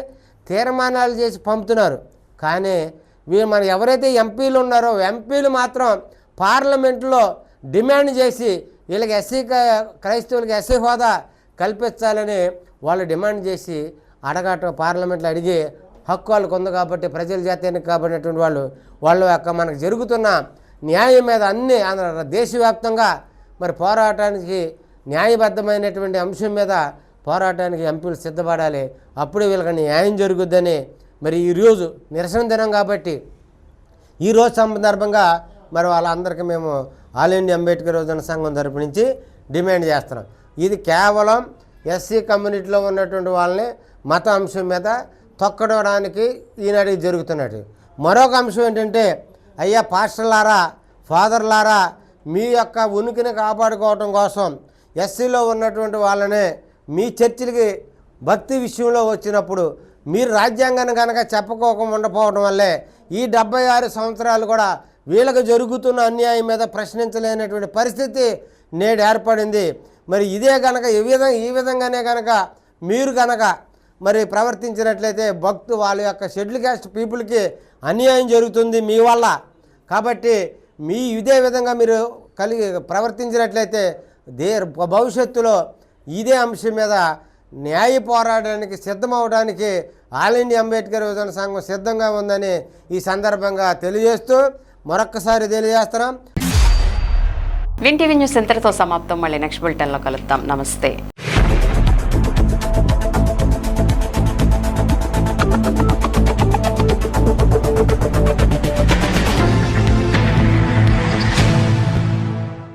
తీర్మానాలు చేసి పంపుతున్నారు. కానీ వీళ్ళు మన ఎవరైతే ఎంపీలు ఉన్నారో ఎంపీలు మాత్రం పార్లమెంట్లో డిమాండ్ చేసి వీళ్ళకి క్రైస్తవులకి ఎస్సీ హోదా కల్పించాలని వాళ్ళు డిమాండ్ చేసి అడగటం పార్లమెంట్లో అడిగే హక్కు వాళ్ళకు ఉంది. కాబట్టి ప్రజల జాతీయానికి కాబడినటువంటి వాళ్ళ యొక్క మనకు జరుగుతున్న న్యాయం మీద అన్ని దేశవ్యాప్తంగా మరి పోరాటానికి న్యాయబద్ధమైనటువంటి అంశం మీద పోరాటానికి ఎంపీలు సిద్ధపడాలి. అప్పుడే వీళ్ళకి న్యాయం జరుగుద్దని మరి ఈరోజు నిరసన దినం కాబట్టి ఈరోజు సందర్భంగా మరి వాళ్ళందరికీ మేము ఆల్ ఇండియా అంబేద్కర్ యువజన సంఘం తరపు నుంచి డిమాండ్ చేస్తున్నాం. ఇది కేవలం ఎస్సీ కమ్యూనిటీలో ఉన్నటువంటి వాళ్ళని మత అంశం మీద తొక్కడానికి ఈనాటికి జరుగుతున్నట్టు. మరొక అంశం ఏంటంటే అయ్యా పాస్టర్లారా, ఫాదర్లారా, మీ యొక్క ఉనికిని కాపాడుకోవటం కోసం ఎస్సీలో ఉన్నటువంటి వాళ్ళనే మీ చర్చిలకి భక్తి విషయంలో వచ్చినప్పుడు మీరు రాజ్యాంగాన్ని కనుక చెప్పుకోకుండా ఉండకపోవడం వల్లే ఈ 76 సంవత్సరాలు కూడా వీళ్ళకు జరుగుతున్న అన్యాయం మీద ప్రశ్నించలేనటువంటి పరిస్థితి నేడు ఏర్పడింది. మరి ఇదే కనుక ఈ విధంగానే కనుక మీరు కనుక మరి ప్రవర్తించినట్లయితే వాళ్ళ యొక్క షెడ్యూల్ కాస్ట్ పీపుల్కి అన్యాయం జరుగుతుంది మీ వల్ల. కాబట్టి ఇదే విధంగా మీరు ప్రవర్తించినట్లయితే భవిష్యత్తులో ఇదే అంశం మీద న్యాయ పోరాటానికి సిద్ధమవడానికి ఆల్ ఇండియా అంబేద్కర్ యువజన సంఘం సిద్ధంగా ఉందని ఈ సందర్భంగా తెలియజేస్తూ మరొక్కసారి తెలియజేస్తున్నాం. విన్ టీవీ న్యూస్ ఇంతటితో సమాప్తం. మళ్ళీ నెక్స్ట్ బులెటిన్లో కలుద్దాం. నమస్తే.